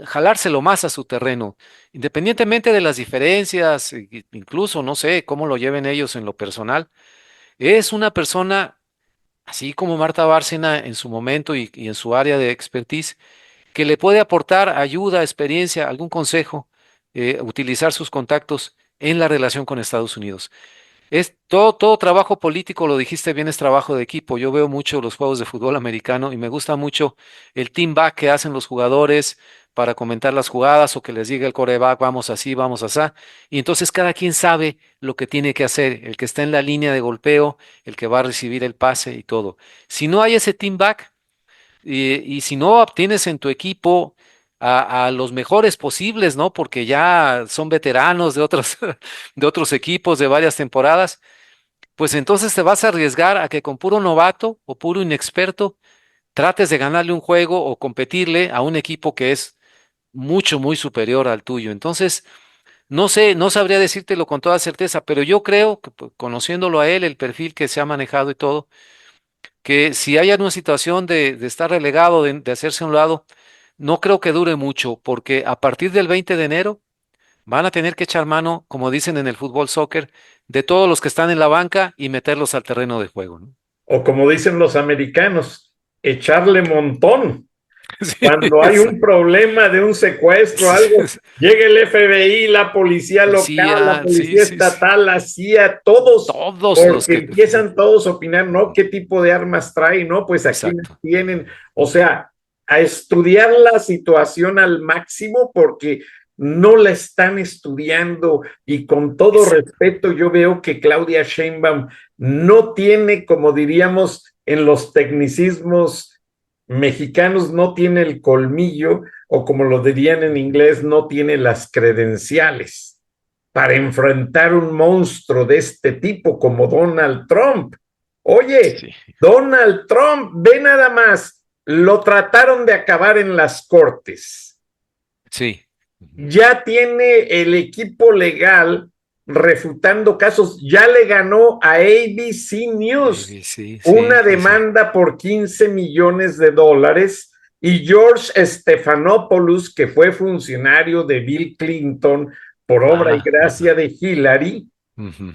jalárselo más a su terreno, independientemente de las diferencias, incluso no sé cómo lo lleven ellos en lo personal. Es una persona, así como Marta Bárcena en su momento y en su área de expertise, que le puede aportar ayuda, experiencia, algún consejo, utilizar sus contactos en la relación con Estados Unidos. Es todo trabajo político, lo dijiste bien, es trabajo de equipo. Yo veo mucho los juegos de fútbol americano y me gusta mucho el team back que hacen los jugadores para comentar las jugadas o que les diga el quarterback, vamos así, vamos así. Y entonces cada quien sabe lo que tiene que hacer, el que está en la línea de golpeo, el que va a recibir el pase y todo. Si no hay ese team back, y si no obtienes en tu equipo a los mejores posibles, ¿no? Porque ya son veteranos de otros, de otros equipos de varias temporadas, pues entonces te vas a arriesgar a que con puro novato o puro inexperto trates de ganarle un juego o competirle a un equipo que es mucho, muy superior al tuyo. Entonces, no sé, no sabría decírtelo con toda certeza, pero yo creo que pues, conociéndolo a él, el perfil que se ha manejado y todo, que si hay una situación de estar relegado, de hacerse a un lado, no creo que dure mucho, porque a partir del 20 de enero van a tener que echar mano, como dicen en el fútbol soccer, de todos los que están en la banca y meterlos al terreno de juego, ¿no? O como dicen los americanos, echarle montón. Sí, Cuando hay un problema de un secuestro, algo, llega el FBI, la policía local, la policía, sí, policía sí, sí. estatal, la CIA, todos, Todos los porque que... empiezan todos a opinar, ¿no? ¿Qué tipo de armas trae? No, pues aquí las Exacto. tienen. O sea, a estudiar la situación al máximo porque no la están estudiando y con todo Exacto. respeto yo veo que Claudia Sheinbaum no tiene, como diríamos en los tecnicismos mexicanos, no tiene el colmillo, o como lo dirían en inglés, no tiene las credenciales para enfrentar un monstruo de este tipo como Donald Trump. Oye, Sí, Donald Trump, ve nada más, lo trataron de acabar en las cortes. sí. Ya tiene el equipo legal refutando casos, ya le ganó a ABC News Sí, sí, una sí, sí. demanda por $15 millones y George Stephanopoulos, que fue funcionario de Bill Clinton por obra y Ajá, gracia ajá. de Hillary, Ujú.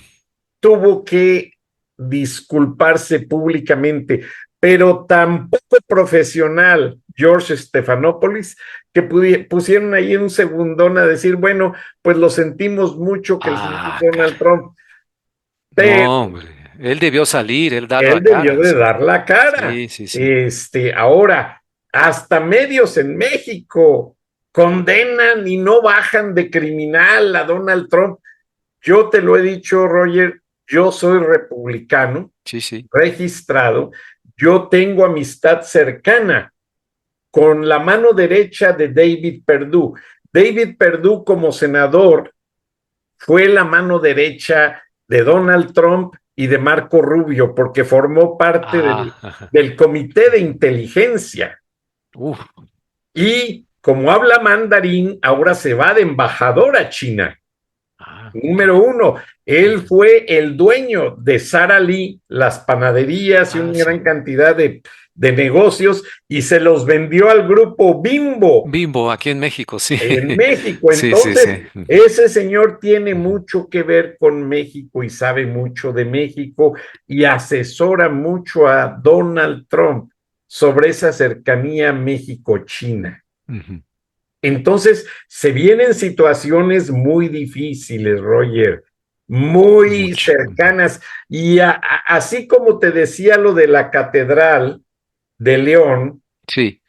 tuvo que disculparse públicamente, pero tan poco profesional George Stephanopoulos que pusieron ahí un segundón a decir, bueno, pues lo sentimos mucho que el señor Donald Caray. Trump, pero No, hombre. Él debió salir, él dar la él debió cara, de sí. dar la cara. Sí, sí, sí. Ahora, hasta medios en México condenan y no bajan de criminal a Donald Trump. Yo te lo he dicho, Roger, yo soy republicano, Sí, sí. registrado, yo tengo amistad cercana con la mano derecha de David Perdue. David Perdue como senador fue la mano derecha de Donald Trump y de Marco Rubio, porque formó parte del comité de inteligencia. Y como habla mandarín, ahora se va de embajador a China. Número uno, él fue el dueño de Sara Lee, las panaderías y una gran cantidad de negocios, y se los vendió al grupo Bimbo. Bimbo, aquí en México, sí. En México. Entonces, ese señor tiene mucho que ver con México y sabe mucho de México y asesora mucho a Donald Trump sobre esa cercanía México-China. Entonces, se vienen situaciones muy difíciles, Roger, muy cercanas. Y así como te decía lo de la Catedral de León, sí,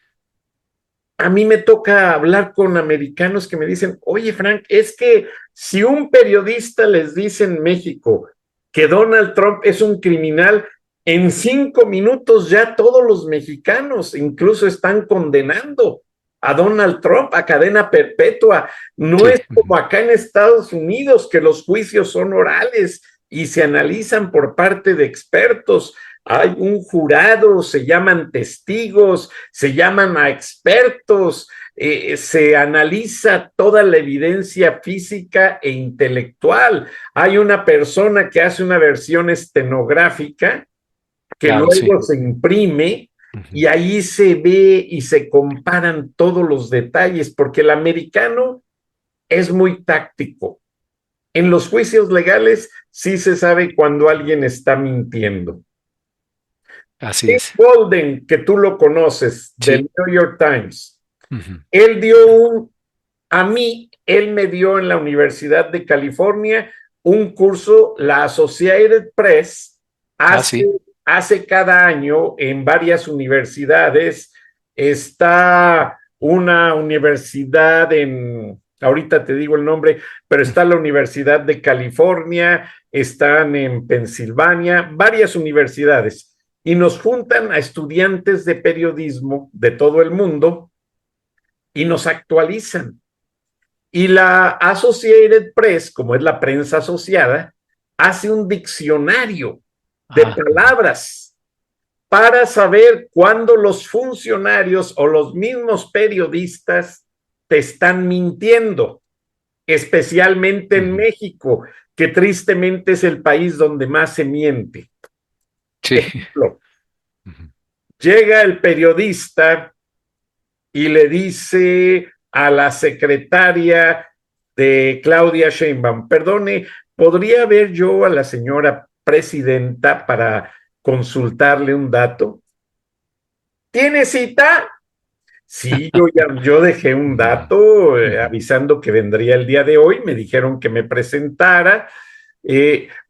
a mí me toca hablar con americanos que me dicen, oye, Frank, es que si un periodista les dice en México que Donald Trump es un criminal, en 5 minutos ya todos los mexicanos incluso están condenando a Donald Trump a cadena perpetua. No es como acá en Estados Unidos, que los juicios son orales y se analizan por parte de expertos. Hay un jurado, se llaman testigos, se llaman a expertos, se analiza toda la evidencia física e intelectual. Hay una persona que hace una versión estenográfica que luego se imprime y ahí se ve y se comparan todos los detalles, porque el americano es muy táctico. En los juicios legales sí se sabe cuando alguien está mintiendo. Así es. Golden, que tú lo conoces, del New York Times, él dio él me dio en la Universidad de California un curso, la Associated Press hace cada año en varias universidades. Está una universidad ahorita te digo el nombre, pero está la Universidad de California, están en Pensilvania, varias universidades. Y nos juntan a estudiantes de periodismo de todo el mundo y nos actualizan. Y la Associated Press, como es la prensa asociada, hace un diccionario de palabras para saber cuándo los funcionarios o los mismos periodistas te están mintiendo, especialmente en México, que tristemente es el país donde más se miente. Ejemplo, llega el periodista y le dice a la secretaria de Claudia Sheinbaum, perdone, ¿podría ver yo a la señora presidenta para consultarle un dato? ¿Tiene cita? Sí, yo dejé un dato avisando que vendría el día de hoy, me dijeron que me presentara.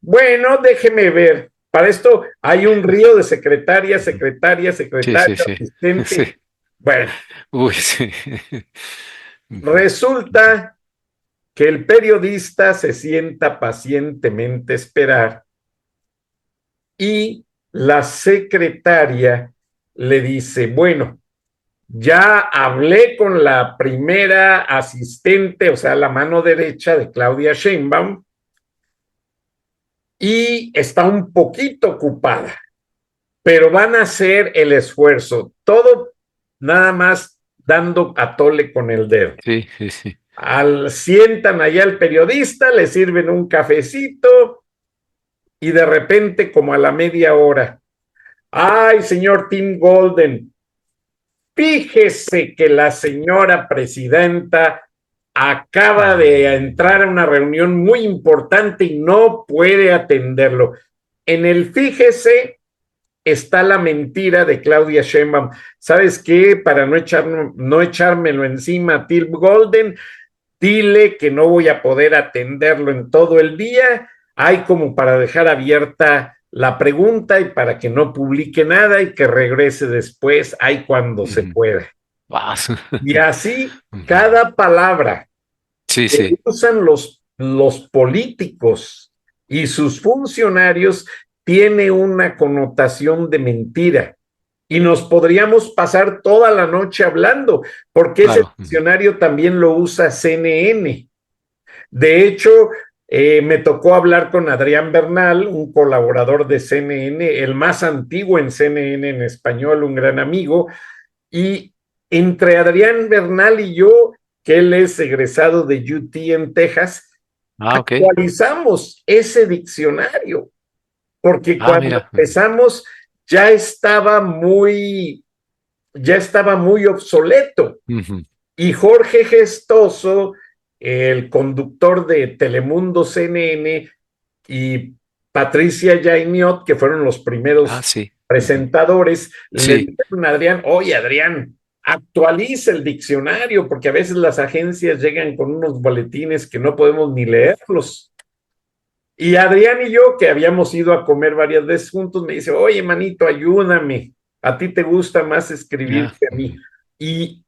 Bueno, déjeme ver. Para esto hay un río de secretaria, asistente. Sí. Bueno, resulta que el periodista se sienta pacientemente a esperar y la secretaria le dice, bueno, ya hablé con la primera asistente, o sea, la mano derecha de Claudia Sheinbaum, y está un poquito ocupada, pero van a hacer el esfuerzo, todo nada más dando a tole con el dedo. Sí. Sientan allá al periodista, le sirven un cafecito y de repente, como a la media hora, ay, señor Tim Golden, fíjese que la señora presidenta acaba de entrar a una reunión muy importante y no puede atenderlo. En el fíjese está la mentira de Claudia Sheinbaum. ¿Sabes qué? Para no echármelo encima a Tim Golden, dile que no voy a poder atenderlo en todo el día. Hay como para dejar abierta la pregunta y para que no publique nada y que regrese después, hay cuando se pueda. Y así, cada palabra que usan los políticos y sus funcionarios tiene una connotación de mentira. Y nos podríamos pasar toda la noche hablando, porque ese diccionario también lo usa CNN. De hecho, Me tocó hablar con Adrián Bernal, un colaborador de CNN, el más antiguo en CNN en español, un gran amigo, y entre Adrián Bernal y yo, que él es egresado de UT en Texas, actualizamos ese diccionario, porque cuando empezamos ya estaba muy obsoleto. Y Jorge Gestoso, el conductor de Telemundo CNN, y Patricia Yainiot, que fueron los primeros presentadores, le dijeron a Adrián, oye Adrián, actualiza el diccionario, porque a veces las agencias llegan con unos boletines que no podemos ni leerlos. Y Adrián y yo, que habíamos ido a comer varias veces juntos, me dice, oye manito, ayúdame, a ti te gusta más escribir que a mí. Y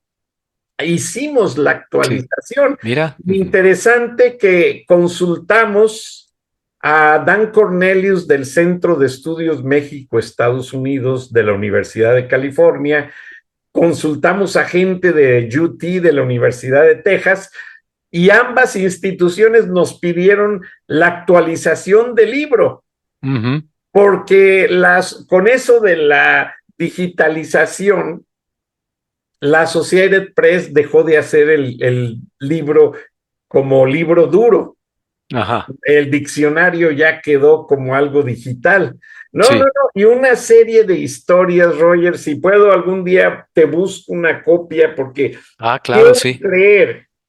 hicimos la actualización. Mira. Interesante que consultamos a Dan Cornelius del Centro de Estudios México-Estados Unidos de la Universidad de California, consultamos a gente de UT, de la Universidad de Texas, y ambas instituciones nos pidieron la actualización del libro, porque con eso de la digitalización, la Associated Press dejó de hacer el libro como libro duro. El diccionario ya quedó como algo digital. No. Y una serie de historias, Roger, si puedo algún día te busco una copia, porque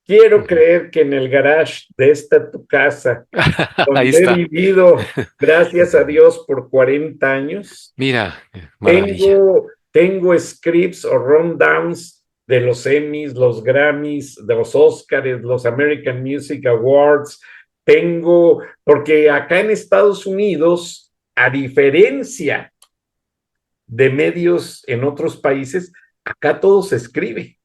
quiero creer que en el garage de esta tu casa, donde he vivido, gracias a Dios, por 40 años, mira, tengo scripts o rundowns de los Emmys, los Grammys, de los Oscars, los American Music Awards. Porque acá en Estados Unidos, a diferencia de medios en otros países, acá todo se escribe.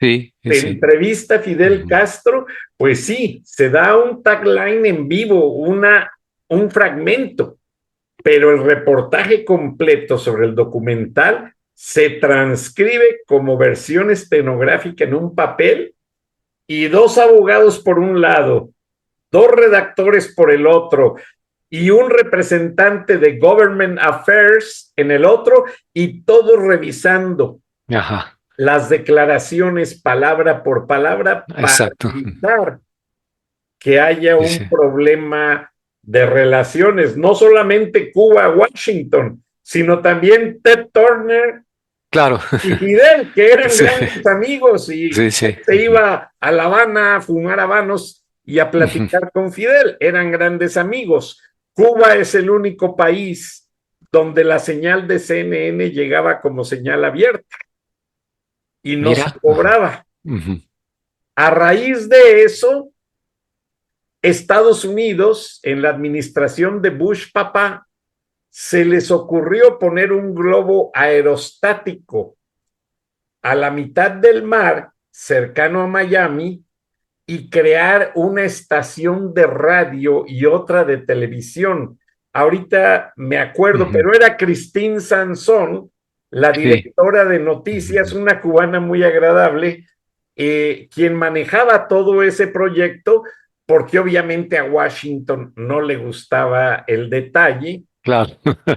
Entrevista a Fidel Castro, pues sí, se da un tagline en vivo, un fragmento, pero el reportaje completo sobre el documental se transcribe como versión estenográfica en un papel, y 2 abogados por un lado, 2 redactores por el otro, y un representante de Government Affairs en el otro, y todos revisando las declaraciones palabra por palabra para evitar que haya un problema de relaciones, no solamente Cuba-Washington, sino también Ted Turner y Fidel, que eran grandes amigos, y se iba a La Habana a fumar habanos y a platicar con Fidel, eran grandes amigos. Cuba es el único país donde la señal de CNN llegaba como señal abierta y no se cobraba. A raíz de eso, Estados Unidos, en la administración de Bush papá, se les ocurrió poner un globo aerostático a la mitad del mar, cercano a Miami, y crear una estación de radio y otra de televisión. Ahorita me acuerdo, pero era Christine Sansón, la directora de noticias, una cubana muy agradable, quien manejaba todo ese proyecto, porque obviamente a Washington no le gustaba el detalle.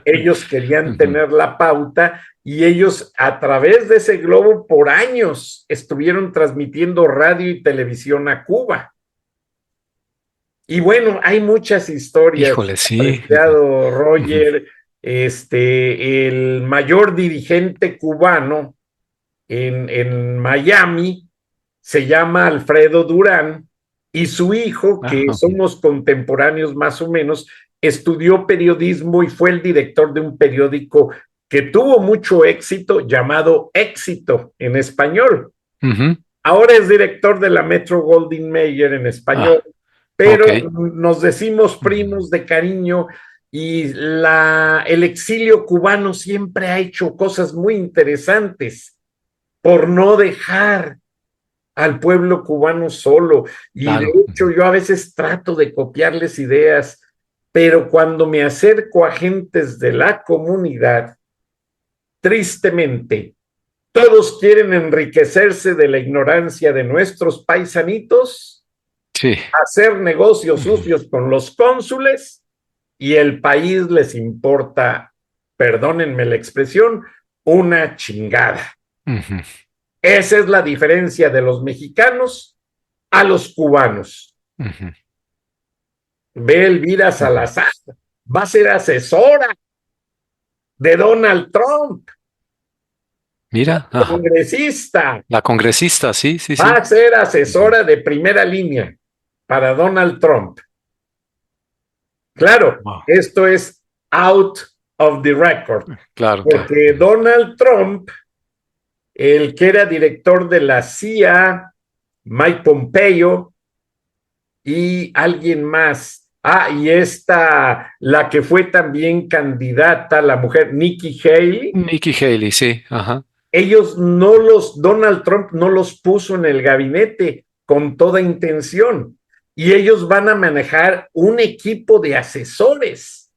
Ellos querían tener la pauta, y ellos a través de ese globo por años estuvieron transmitiendo radio y televisión a Cuba. Y bueno, hay muchas historias. Híjole, apreciado Roger, el mayor dirigente cubano en Miami se llama Alfredo Durán, y su hijo, que somos contemporáneos más o menos, estudió periodismo y fue el director de un periódico que tuvo mucho éxito, llamado Éxito en español. Ahora es director de la Metro Goldwyn Mayer en español, pero nos decimos primos de cariño, y el exilio cubano siempre ha hecho cosas muy interesantes por no dejar al pueblo cubano solo. Y de hecho yo a veces trato de copiarles ideas, pero cuando me acerco a gentes de la comunidad, tristemente, todos quieren enriquecerse de la ignorancia de nuestros paisanitos Sí. hacer negocios sucios con los cónsules y el país les importa, perdónenme la expresión, una chingada. Esa es la diferencia de los mexicanos a los cubanos. Ve Elvira Salazar, va a ser asesora de Donald Trump. Mira, congresista. La congresista, sí. Va a ser asesora de primera línea para Donald Trump. Claro, esto es out of the record. Claro. Porque Donald Trump, el que era director de la CIA, Mike Pompeo y alguien más. Y la que fue también candidata, la mujer Nikki Haley. Nikki Haley, sí. Ajá. Donald Trump no los puso en el gabinete con toda intención. Y ellos van a manejar un equipo de asesores.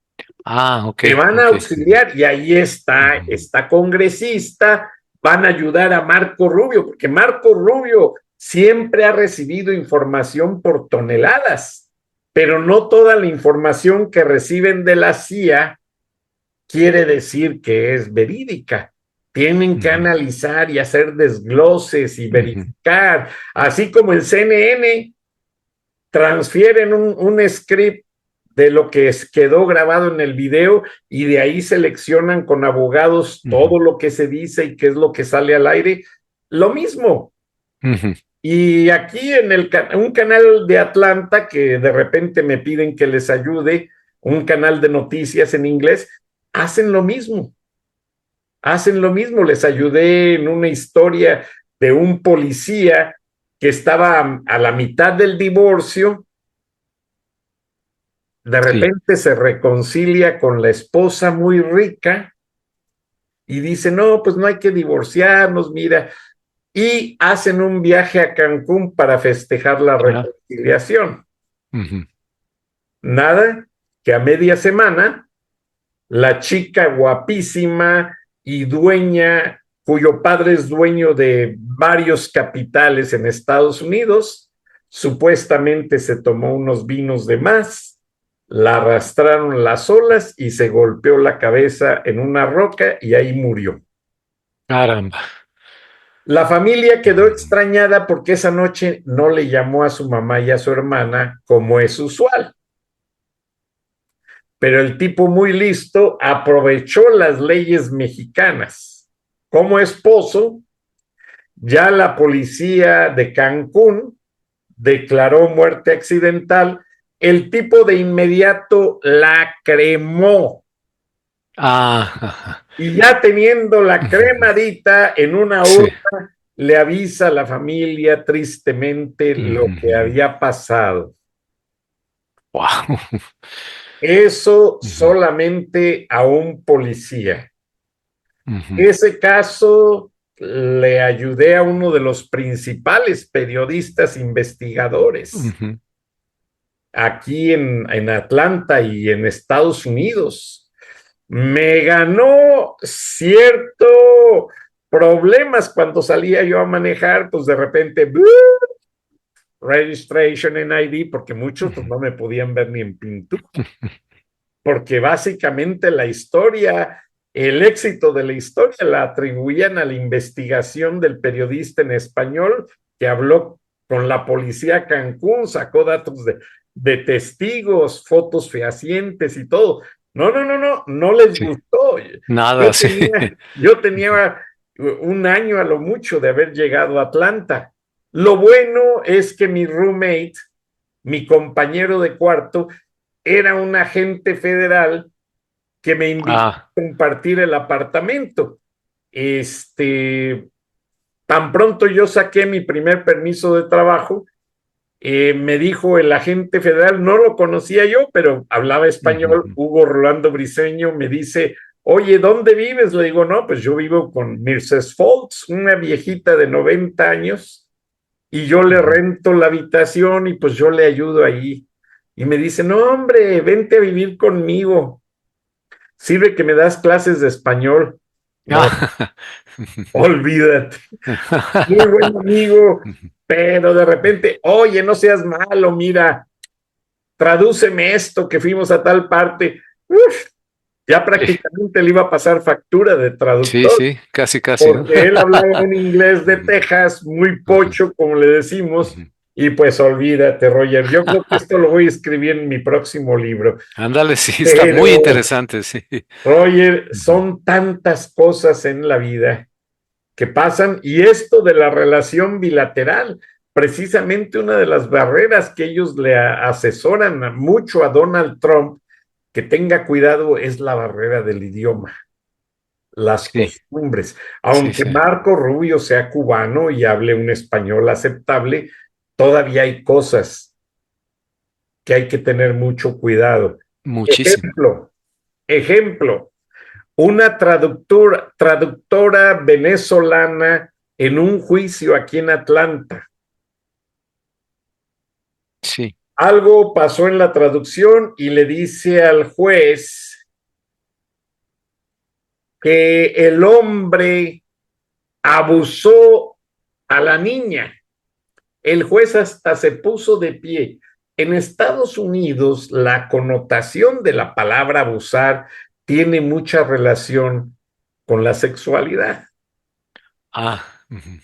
Que van a auxiliar. Y ahí está esta congresista. Van a ayudar a Marco Rubio, porque Marco Rubio siempre ha recibido información por toneladas, pero no toda la información que reciben de la CIA quiere decir que es verídica. Tienen que analizar y hacer desgloses y verificar, así como el CNN transfieren un script de lo que quedó grabado en el video y de ahí seleccionan con abogados todo lo que se dice y qué es lo que sale al aire. Lo mismo. Y aquí en un canal de Atlanta que de repente me piden que les ayude, un canal de noticias en inglés, hacen lo mismo. Les ayudé en una historia de un policía que estaba a la mitad del divorcio. De repente se reconcilia con la esposa muy rica y dice, no, pues no hay que divorciarnos, mira. Y hacen un viaje a Cancún para festejar la reconciliación. Nada, que a media semana, la chica guapísima y dueña, cuyo padre es dueño de varios capitales en Estados Unidos, supuestamente se tomó unos vinos de más, la arrastraron las olas y se golpeó la cabeza en una roca y ahí murió. Caramba. La familia quedó extrañada porque esa noche no le llamó a su mamá y a su hermana como es usual. Pero el tipo muy listo aprovechó las leyes mexicanas. Como esposo, ya la policía de Cancún declaró muerte accidental. El tipo de inmediato la cremó. Y ya teniendo la cremadita en una urna, le avisa a la familia tristemente lo que había pasado. Wow. Eso solamente a un policía. Ese caso le ayudé a uno de los principales periodistas investigadores aquí en Atlanta y en Estados Unidos. Me ganó cierto problemas cuando salía yo a manejar, pues de repente registration en ID, porque muchos pues, no me podían ver ni en pintura, porque básicamente la historia, el éxito de la historia la atribuían a la investigación del periodista en español que habló con la policía Cancún, sacó datos de testigos, fotos fehacientes y todo. No les gustó. Nada, yo tenía un año a lo mucho de haber llegado a Atlanta. Lo bueno es que mi roommate, mi compañero de cuarto, era un agente federal que me invitó a compartir el apartamento. Tan pronto yo saqué mi primer permiso de trabajo, me dijo el agente federal, no lo conocía yo, pero hablaba español, Hugo Rolando Briceño, me dice, oye, ¿dónde vives? Le digo, no, pues yo vivo con Mrs. Foltz, una viejita de 90 años, y yo le rento la habitación y pues yo le ayudo ahí. Y me dice, no, hombre, vente a vivir conmigo. Sirve que me das clases de español. No, olvídate. Muy buen amigo, pero de repente, oye, no seas malo, mira, tradúceme esto que fuimos a tal parte. Uf, ya prácticamente le iba a pasar factura de Sí, traductor, sí, casi, casi, ¿no? porque él hablaba un inglés de Ujú, Texas muy ujú, pocho, como le decimos, ujú. y pues olvídate, Roger. Yo creo que esto lo voy a escribir en mi próximo libro. Ándale, sí, está muy Pero, interesante, sí. Roger, Ujú. son tantas cosas en la vida que pasan y esto de la relación bilateral, precisamente una de las barreras que ellos le asesoran mucho a Donald Trump que tenga cuidado es la barrera del idioma, las Sí, costumbres. sí, Aunque sí, Marco Rubio sea cubano y hable un español aceptable, todavía hay cosas que hay que tener mucho cuidado. muchísimo. Ejemplo, ejemplo, una traductora venezolana en un juicio aquí en Atlanta. Sí, Algo pasó en la traducción y le dice al juez que el hombre abusó a la niña. El juez hasta se puso de pie. En Estados Unidos, la connotación de la palabra abusar tiene mucha relación con la sexualidad. ah, ujú.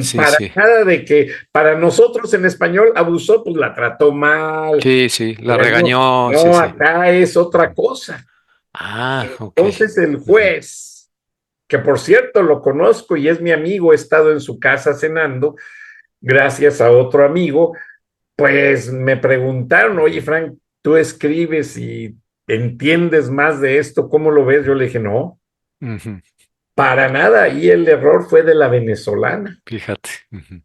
Sí, Para sí, nada de que para nosotros en español abusó, pues la trató mal. sí, sí, la Bueno, regañó, sí, no, sí. acá es otra cosa. Ah, ok. Entonces el Ujú, juez, que por cierto lo conozco y es mi amigo, he estado en su casa cenando, gracias a otro amigo, pues me preguntaron, oye Frank, tú escribes y entiendes más de esto, ¿cómo lo ves? Yo le dije, no, ujú. para nada, y el error fue de la venezolana. Fíjate. Ujú,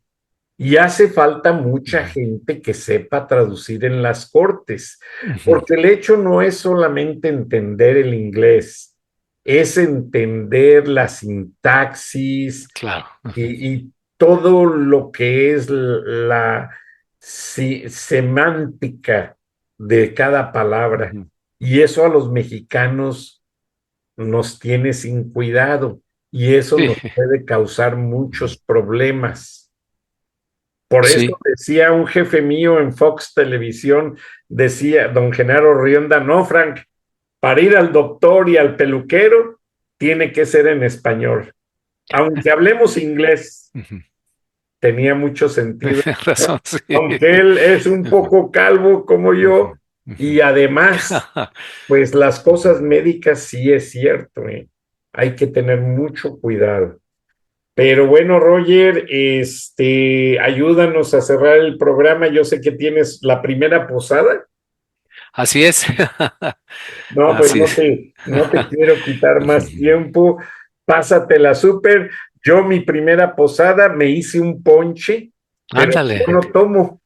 Y hace falta mucha ujú, gente que sepa traducir en las cortes, ujú. porque el hecho no es solamente entender el inglés, es entender la sintaxis Claro. Ujú, y todo lo que es la semántica de cada palabra. ujú. Y eso a los mexicanos nos tiene sin cuidado y eso Sí, nos puede causar ujú. muchos problemas. Por eso Sí, decía un jefe mío en Fox Televisión, decía don Genaro Rionda, no, Frank, para ir al doctor y al peluquero tiene que ser en español. Aunque hablemos inglés, ujú. tenía mucho sentido, Tienes ¿no? razón, sí. Aunque él es un Ujú, poco calvo como ujú, yo, ujú. y además, pues las Ujú. cosas médicas sí es cierto, ¿eh? Hay que tener mucho cuidado. Pero bueno, Roger, ayúdanos a cerrar el programa. Yo sé que tienes la primera posada. Así es. No, pues Así es. no te quiero quitar más tiempo. Pásatela súper. Yo mi primera posada me hice un ponche, pero Ándale. yo no tomo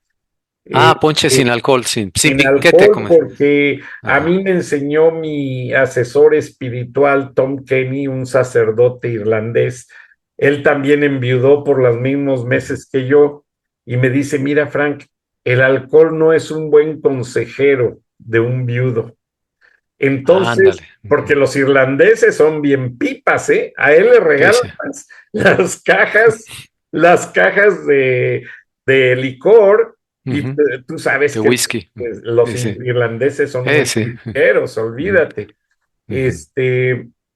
eh, Ah, ponche eh, sin alcohol, sin sin piquete, alcohol como es. porque a Ajá. mí me enseñó mi asesor espiritual, Tom Kenny, un sacerdote irlandés. Él también enviudó por los mismos Ujú. meses que yo y me dice, mira, Frank, el alcohol no es un buen consejero de un viudo. Entonces, Ándale. porque Ujú. los irlandeses son bien pipas, ¿eh? A él le Sí, regalan sí. las cajas, las cajas de licor, y Ujú. tú sabes De que whisky. pues, los Sí, sí. irlandeses son muy Sí. ligeros, Ujú, olvídate. ujú.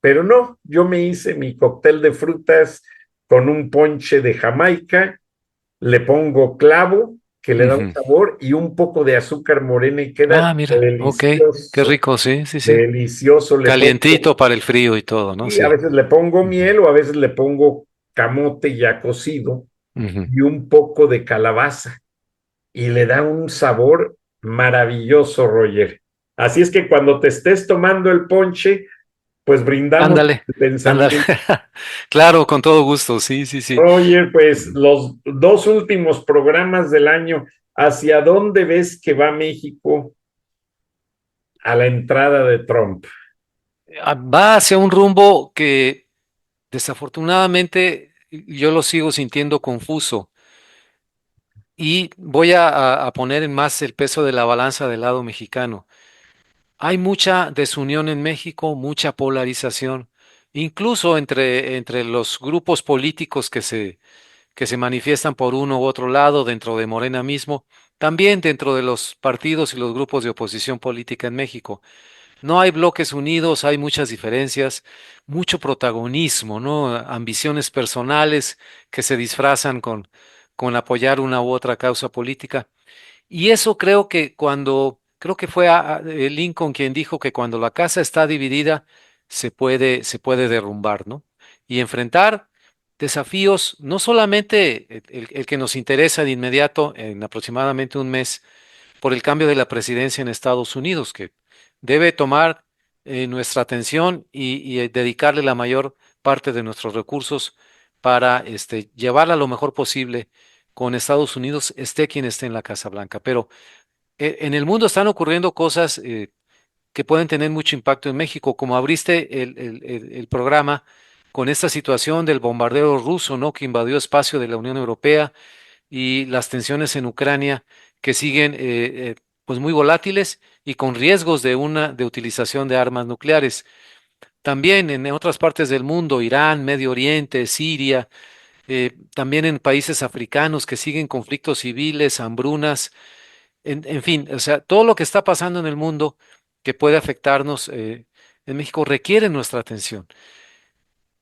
Pero no, yo me hice mi cóctel de frutas con un ponche de Jamaica, le pongo clavo, que le da un Ujú. sabor, y un poco de azúcar morena y queda Ah, mira. Ok. Qué delicioso. rico, sí, sí, sí. Delicioso, le pongo, Calientito para el frío y todo, ¿no? y a Sí. veces le pongo Ujú, miel o a veces le pongo camote ya cocido ujú. y un poco de calabaza y le da un sabor maravilloso, Roger. Así es que cuando te estés tomando el ponche, pues brindamos Ándale. el Ándale. pensamiento. Claro, con todo gusto. Sí, sí, sí. Roger, pues Ujú. los dos últimos programas del año, ¿hacia dónde ves que va México a la entrada de Trump? Va hacia un rumbo que desafortunadamente yo lo sigo sintiendo confuso y voy a poner en más el peso de la balanza del lado mexicano. Hay mucha desunión en México, mucha polarización, incluso entre los grupos políticos que se manifiestan por uno u otro lado dentro de Morena mismo, también dentro de los partidos y los grupos de oposición política en México. No hay bloques unidos, hay muchas diferencias, mucho protagonismo, ¿no? Ambiciones personales que se disfrazan con apoyar una u otra causa política. Y eso creo que fue Lincoln quien dijo que cuando la casa está dividida se puede derrumbar, ¿no? Y enfrentar desafíos, no solamente el que nos interesa de inmediato en aproximadamente un mes, por el cambio de la presidencia en Estados Unidos, que debe tomar nuestra atención y dedicarle la mayor parte de nuestros recursos para llevarla lo mejor posible con Estados Unidos, esté quien esté en la Casa Blanca. Pero en el mundo están ocurriendo cosas que pueden tener mucho impacto en México, como abriste el programa con esta situación del bombardeo ruso, ¿no? Que invadió espacio de la Unión Europea y las tensiones en Ucrania que siguen pues muy volátiles y con riesgos de utilización de armas nucleares. También en otras partes del mundo, Irán, Medio Oriente, Siria, también en países africanos que siguen conflictos civiles, hambrunas, en fin, o sea, todo lo que está pasando en el mundo que puede afectarnos en México requiere nuestra atención.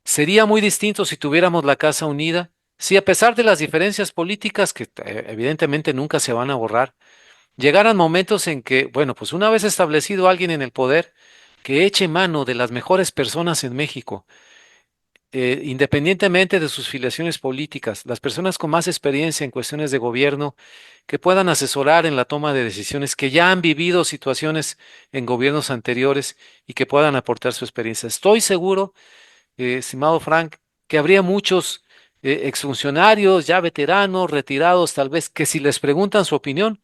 Sería muy distinto si tuviéramos la casa unida, si a pesar de las diferencias políticas que evidentemente nunca se van a borrar, llegaran momentos en que, bueno, pues una vez establecido alguien en el poder, que eche mano de las mejores personas en México, independientemente de sus filiaciones políticas, las personas con más experiencia en cuestiones de gobierno, que puedan asesorar en la toma de decisiones, que ya han vivido situaciones en gobiernos anteriores y que puedan aportar su experiencia. Estoy seguro, estimado Frank, que habría muchos exfuncionarios ya veteranos, retirados, tal vez, que si les preguntan su opinión,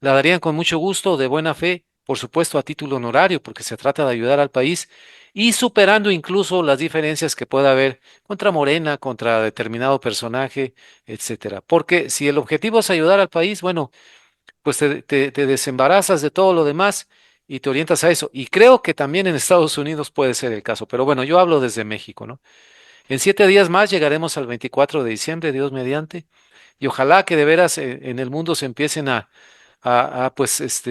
la darían con mucho gusto, de buena fe, por supuesto a título honorario, porque se trata de ayudar al país y superando incluso las diferencias que pueda haber contra Morena, contra determinado personaje, etcétera. Porque si el objetivo es ayudar al país, bueno, pues te desembarazas de todo lo demás y te orientas a eso. Y creo que también en Estados Unidos puede ser el caso, pero bueno, yo hablo desde México, ¿no? En 7 días más llegaremos al 24 de diciembre, Dios mediante, y ojalá que de veras en el mundo se empiecen pues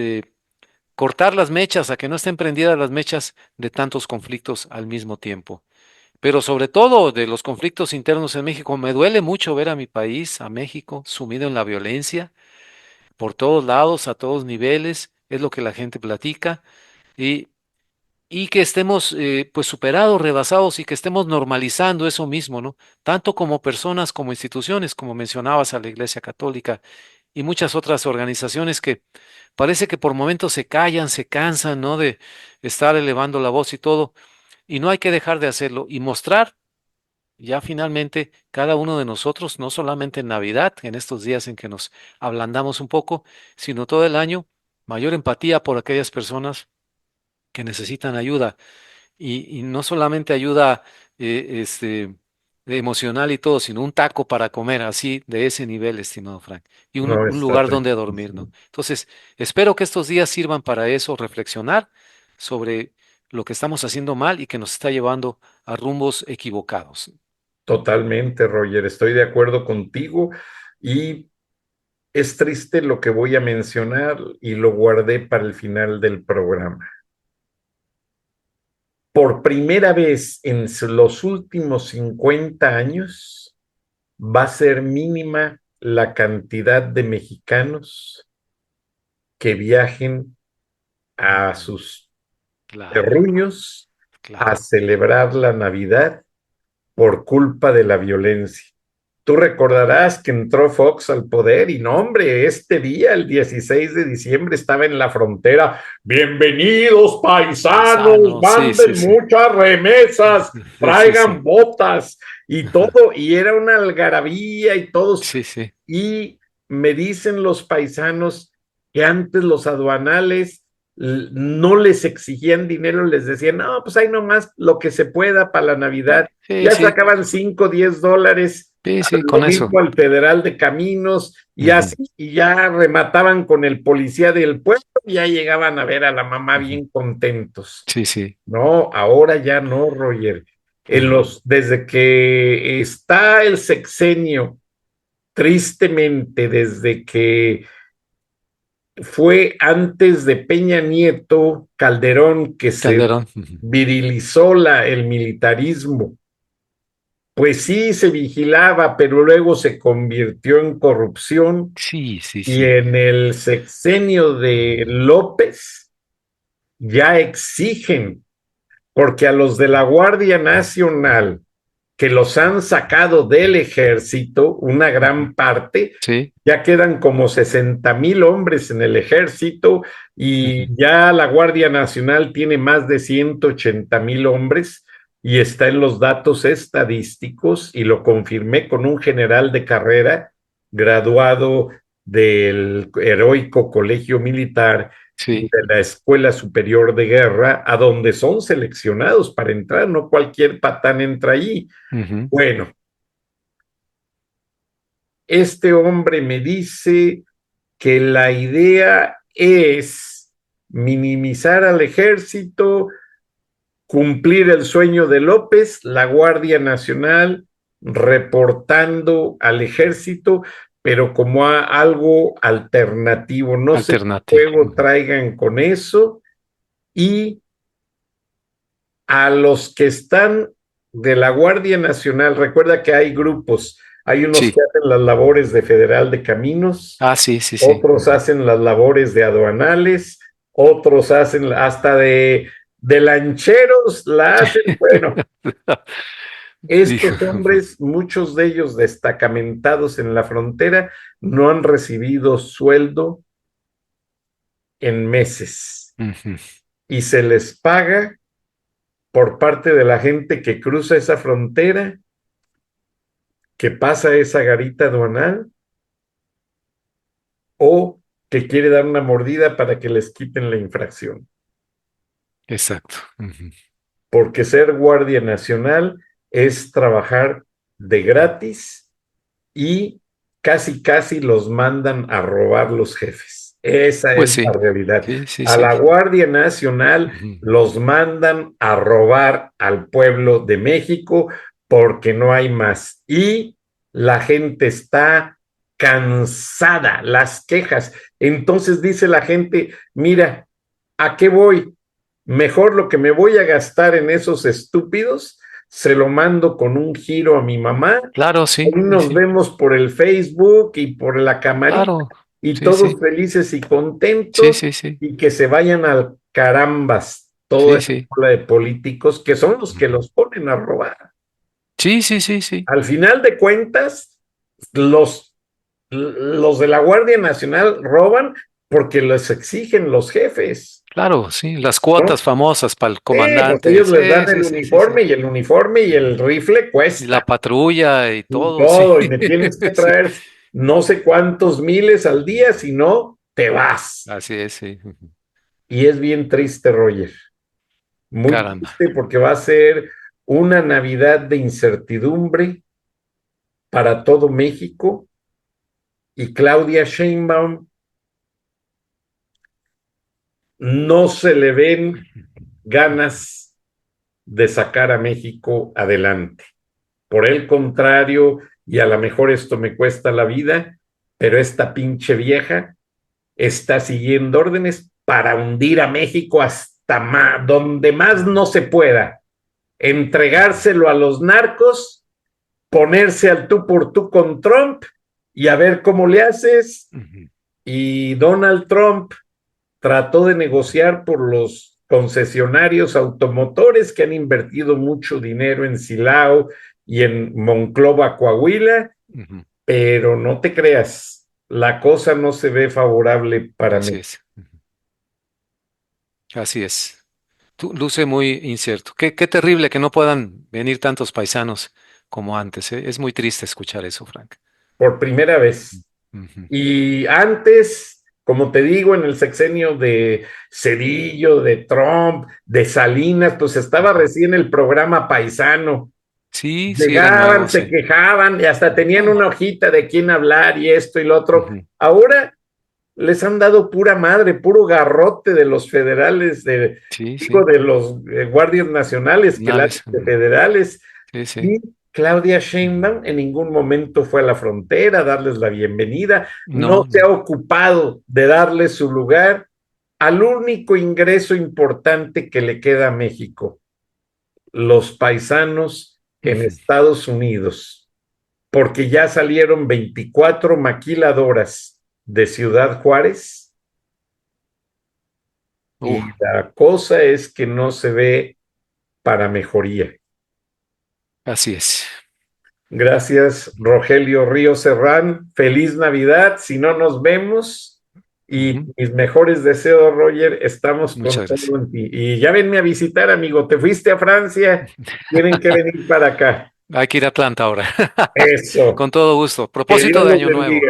cortar las mechas, a que no estén prendidas las mechas de tantos conflictos al mismo tiempo. Pero sobre todo de los conflictos internos en México, me duele mucho ver a mi país, a México, sumido en la violencia por todos lados, a todos niveles, es lo que la gente platica, y, y que estemos pues superados, rebasados y que estemos normalizando eso mismo, ¿no? Tanto como personas, como instituciones, como mencionabas a la Iglesia Católica y muchas otras organizaciones que parece que por momentos se callan, se cansan, ¿no? De estar elevando la voz y todo, y no hay que dejar de hacerlo y mostrar ya finalmente cada uno de nosotros, no solamente en Navidad, en estos días en que nos ablandamos un poco, sino todo el año, mayor empatía por aquellas personas que necesitan ayuda y no solamente ayuda emocional y todo, sino un taco para comer, así de ese nivel, estimado Frank, y No, un está lugar donde dormir, tristísimo. ¿no? Entonces, espero que estos días sirvan para eso, reflexionar sobre lo que estamos haciendo mal y que nos está llevando a rumbos equivocados. Totalmente, Roger, estoy de acuerdo contigo y es triste lo que voy a mencionar y lo guardé para el final del programa. Por primera vez en los últimos 50 años va a ser mínima la cantidad de mexicanos que viajen a sus Claro, terruños a claro. celebrar la Navidad por culpa de la violencia. Tú recordarás que entró Fox al poder y no, hombre, este día, el 16 de diciembre, estaba en la frontera. Bienvenidos, paisanos, Paisano, sí, sí, manden sí. muchas remesas, Sí, sí, traigan sí. botas y todo, y era una algarabía y todos. Sí, sí. Y me dicen los paisanos que antes los aduanales no les exigían dinero, les decían, no, pues hay nomás lo que se pueda para la Navidad. Sí, Ya sí, sacaban 5, $10 sí, sí, lo con eso. mismo al Federal de Caminos, y Ujú, así, y ya remataban con el policía del pueblo, y ya llegaban a ver a la mamá ujú. bien contentos. Sí, sí. No, ahora ya no, Roger. Ujú. Desde que está el sexenio tristemente, desde que fue antes de Peña Nieto, Calderón, que se Calderón. virilizó el militarismo. Pues sí, se vigilaba, pero luego se convirtió en corrupción. Sí, sí, Y sí. en el sexenio de López ya exigen, porque a los de la Guardia Nacional, que los han sacado del ejército, una gran parte, Sí. ya quedan como 60,000 hombres en el ejército y ya la Guardia Nacional tiene más de 180,000 hombres y está en los datos estadísticos y lo confirmé con un general de carrera graduado del heroico colegio militar y Sí. de la Escuela Superior de Guerra, a donde son seleccionados para entrar, no cualquier patán entra allí. Bueno, este hombre me dice que la idea es minimizar al ejército, cumplir el sueño de López, la Guardia Nacional reportando al ejército, pero como algo alternativo. No sé qué juego traigan con eso. Y a los que están de la Guardia Nacional, recuerda que hay grupos, hay unos Sí. que hacen las labores de Federal de Caminos, Sí, sí, sí. otros hacen las labores de aduanales, otros hacen hasta de lancheros, la hacen, bueno. Estos hombres, muchos de ellos destacamentados en la frontera, no han recibido sueldo en meses y se les paga por parte de la gente que cruza esa frontera, que pasa esa garita aduanal o que quiere dar una mordida para que les quiten la infracción. Exacto. Porque ser guardia nacional es trabajar de gratis y casi los mandan a robar los jefes. Esa Pues es sí. la realidad. Sí, a la Guardia Nacional los mandan a robar al pueblo de México porque no hay más. Y la gente está cansada, las quejas. Entonces dice la gente, mira, ¿a qué voy? Mejor lo que me voy a gastar en esos estúpidos, se lo mando con un giro a mi mamá. Claro, sí. Hoy nos vemos por el Facebook y por la camarita Claro. y Sí, todos sí. felices y contentos Sí, sí, sí. y que se vayan al carambas toda Sí, esa sí. bola de políticos que son los que los ponen a robar. Sí, sí, sí, sí. Al final de cuentas, los de la Guardia Nacional roban porque les exigen los jefes. Claro, sí. Las cuotas ¿No? famosas para el Pues comandante. ellos les dan Sí, el sí, sí, sí, sí. uniforme y el rifle Y la cuesta. patrulla y Y todo, sí. todo, y me tienes que Sí. traer no sé cuántos miles al día, si no, te vas. Así es, sí. Y es bien triste, Roger. Muy Caramba. triste porque va a ser una Navidad de incertidumbre para todo México y Claudia Sheinbaum no se le ven ganas de sacar a México adelante. Por el contrario, y a lo mejor esto me cuesta la vida, pero esta pinche vieja está siguiendo órdenes para hundir a México hasta donde más no se pueda, entregárselo a los narcos, ponerse al tú por tú con Trump y a ver cómo le haces. Y Donald Trump trató de negociar por los concesionarios automotores que han invertido mucho dinero en Silao y en Monclova, Coahuila, pero no te creas, la cosa no se ve favorable para mí. Así es. Así es. Luce muy incierto. Qué terrible que no puedan venir tantos paisanos como antes, ¿eh? Es muy triste escuchar eso, Frank. Por primera vez. Y antes, como te digo, en el sexenio de Cedillo, de Trump, de Salinas, pues estaba recién el programa paisano. Sí, sí, era nuevo, Llegaban, se sí. quejaban y hasta tenían una hojita de quién hablar y esto y lo otro. Ahora les han dado pura madre, puro garrote de los federales, de los guardias nacionales, que las federales, Sí, sí. y Claudia Sheinbaum en ningún momento fue a la frontera a darles la bienvenida, no se ha ocupado de darles su lugar al único ingreso importante que le queda a México, los paisanos en Estados Unidos, porque ya salieron 24 maquiladoras de Ciudad Juárez y la cosa es que no se ve para mejoría. Así es. Gracias, Rogelio Ríos Serrán. Feliz Navidad. Si no nos vemos, y mis mejores deseos, Roger. Estamos con todo en ti. Y ya venme a visitar, amigo. Te fuiste a Francia. Tienen que venir para acá. Hay que ir a Atlanta ahora. Eso. Con todo gusto. Propósito de Año Nuevo.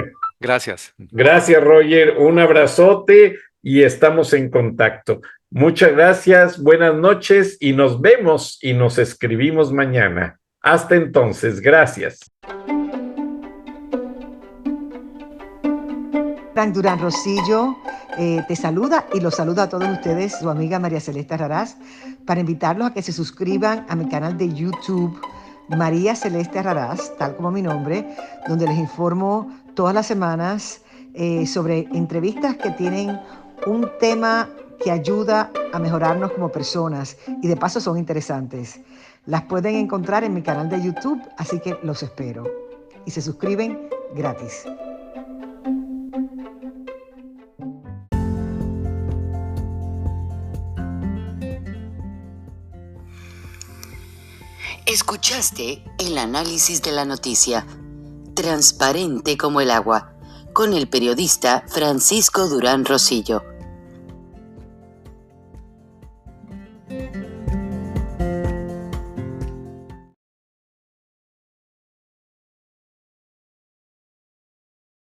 Gracias. Gracias, Roger. Un abrazote y estamos en contacto. Muchas gracias. Buenas noches y nos vemos y nos escribimos mañana. Hasta entonces, gracias. Frank Durán Rosillo te saluda y los saluda a todos ustedes, su amiga María Celeste Arrarás, para invitarlos a que se suscriban a mi canal de YouTube, María Celeste Arrarás, tal como mi nombre, donde les informo todas las semanas sobre entrevistas que tienen un tema que ayuda a mejorarnos como personas y de paso son interesantes. Las pueden encontrar en mi canal de YouTube, así que los espero. Y se suscriben gratis. Escuchaste el análisis de la noticia, transparente como el agua, con el periodista Francisco Durán Rosillo.